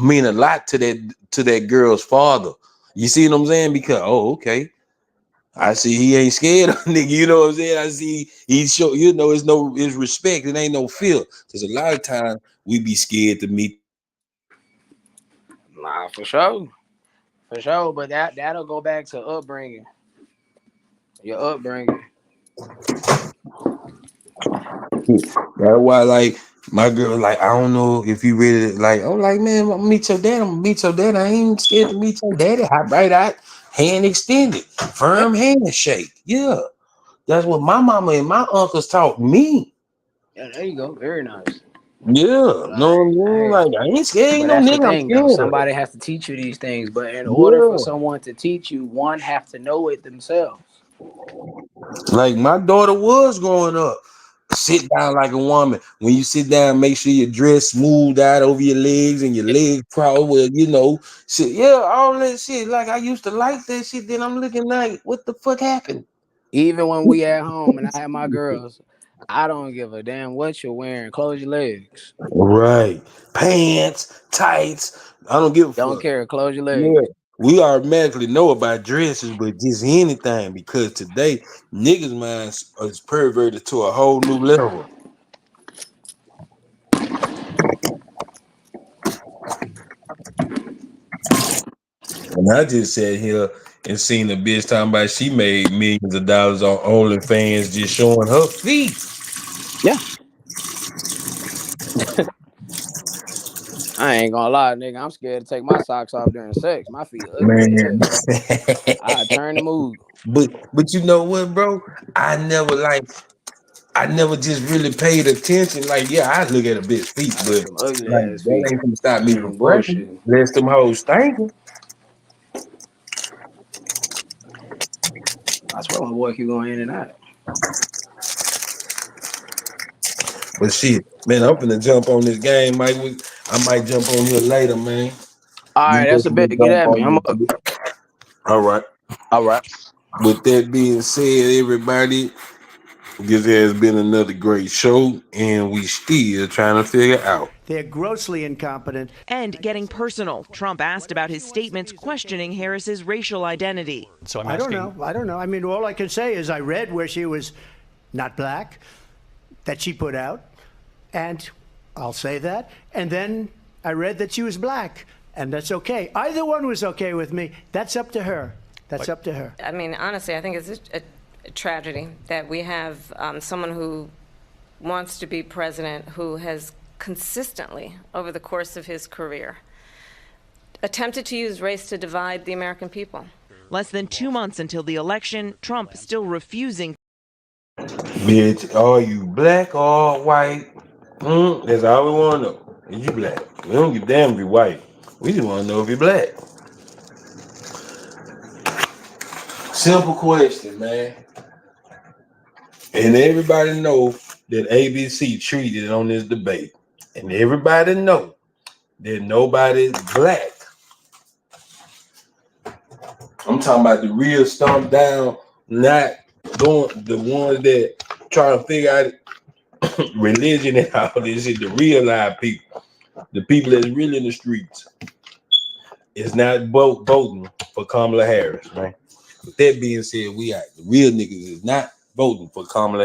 mean a lot to that girl's father. You see what I'm saying? Because okay. I see he ain't scared of nigga, you know what I'm saying? I see he's show, it's respect, it ain't no fear. Because a lot of times we be scared to meet. Nah, for sure. For sure. But that'll go back to upbringing. Your upbringing. That's why like my girl, like, I don't know if you really like, I'm like, man, I'm gonna meet your dad. I'm gonna meet your dad. I ain't scared to meet your daddy. Hop right out, hand extended, Yeah. firm handshake. Yeah. That's what my mama and my uncles taught me. Yeah, there you go. Very nice. Yeah. No, Like, hey. like I ain't scared, ain't But no that's the nigga, I'm thing, though. scared of. Somebody has to teach you these things. But in order for Yeah. someone to teach you, one have to know it themselves. Like my daughter was growing up. Sit down like a woman. When you sit down, make sure your dress smooth out over your legs and your legs proud. Well, sit, yeah, all that shit. Like I used to like that shit. Then I'm looking like, what the fuck happened? Even when we at home and I have my girls, I don't give a damn what you're wearing. Close your legs. Right. Pants, tights. I don't give a Don't fuck. care. Close your legs. Yeah. We automatically know about dresses, but just anything because today niggas' minds is perverted to a whole new level. And I just sat here and seen a bitch talking about she made millions of dollars on OnlyFans just showing her feet. Yeah. I ain't gonna lie, nigga. I'm scared to take my socks off during sex. My feet ugly as Man. hell. I turn the mood. But you know what, bro? I never just really paid attention. Like, yeah, I look at a bitch feet, but Some ugly like ass that feet. ain't gonna stop me from fucking. Bullshit. Unless them hoes thinking. I swear my boy keep going in and out. But shit, man, I'm finna jump on this game, Mike. I might jump on here later, man. All right, that's a bet. Get at me. I'm up. All right. All right. With that being said, everybody, this has been another great show, and we still trying to figure out. They're grossly incompetent. And getting personal, Trump asked about his statements questioning Harris's racial identity. So I don't know. I mean, all I can say is I read where she was not black, that she put out, and I'll say that. And then I read that she was black, and that's okay. Either one was okay with me. That's up to her. That's up to her. I mean, honestly, I think it's a tragedy that we have someone who wants to be president who has consistently, over the course of his career, attempted to use race to divide the American people. Less than 2 months until the election, Trump still refusing. Bitch, are you black or white? That's all we want to know. Is you black? We don't give a damn if you white. We just want to know if you're black. Simple question, man. And everybody know that ABC treated on this debate. And everybody know that nobody's black. I'm talking about the real stomp down, not going the ones that try to figure out religion and all this shit, the real live people, the people that's really in the streets. It's not voting for Kamala Harris, man. With that being said, we are the real niggas is not voting for Kamala Harris.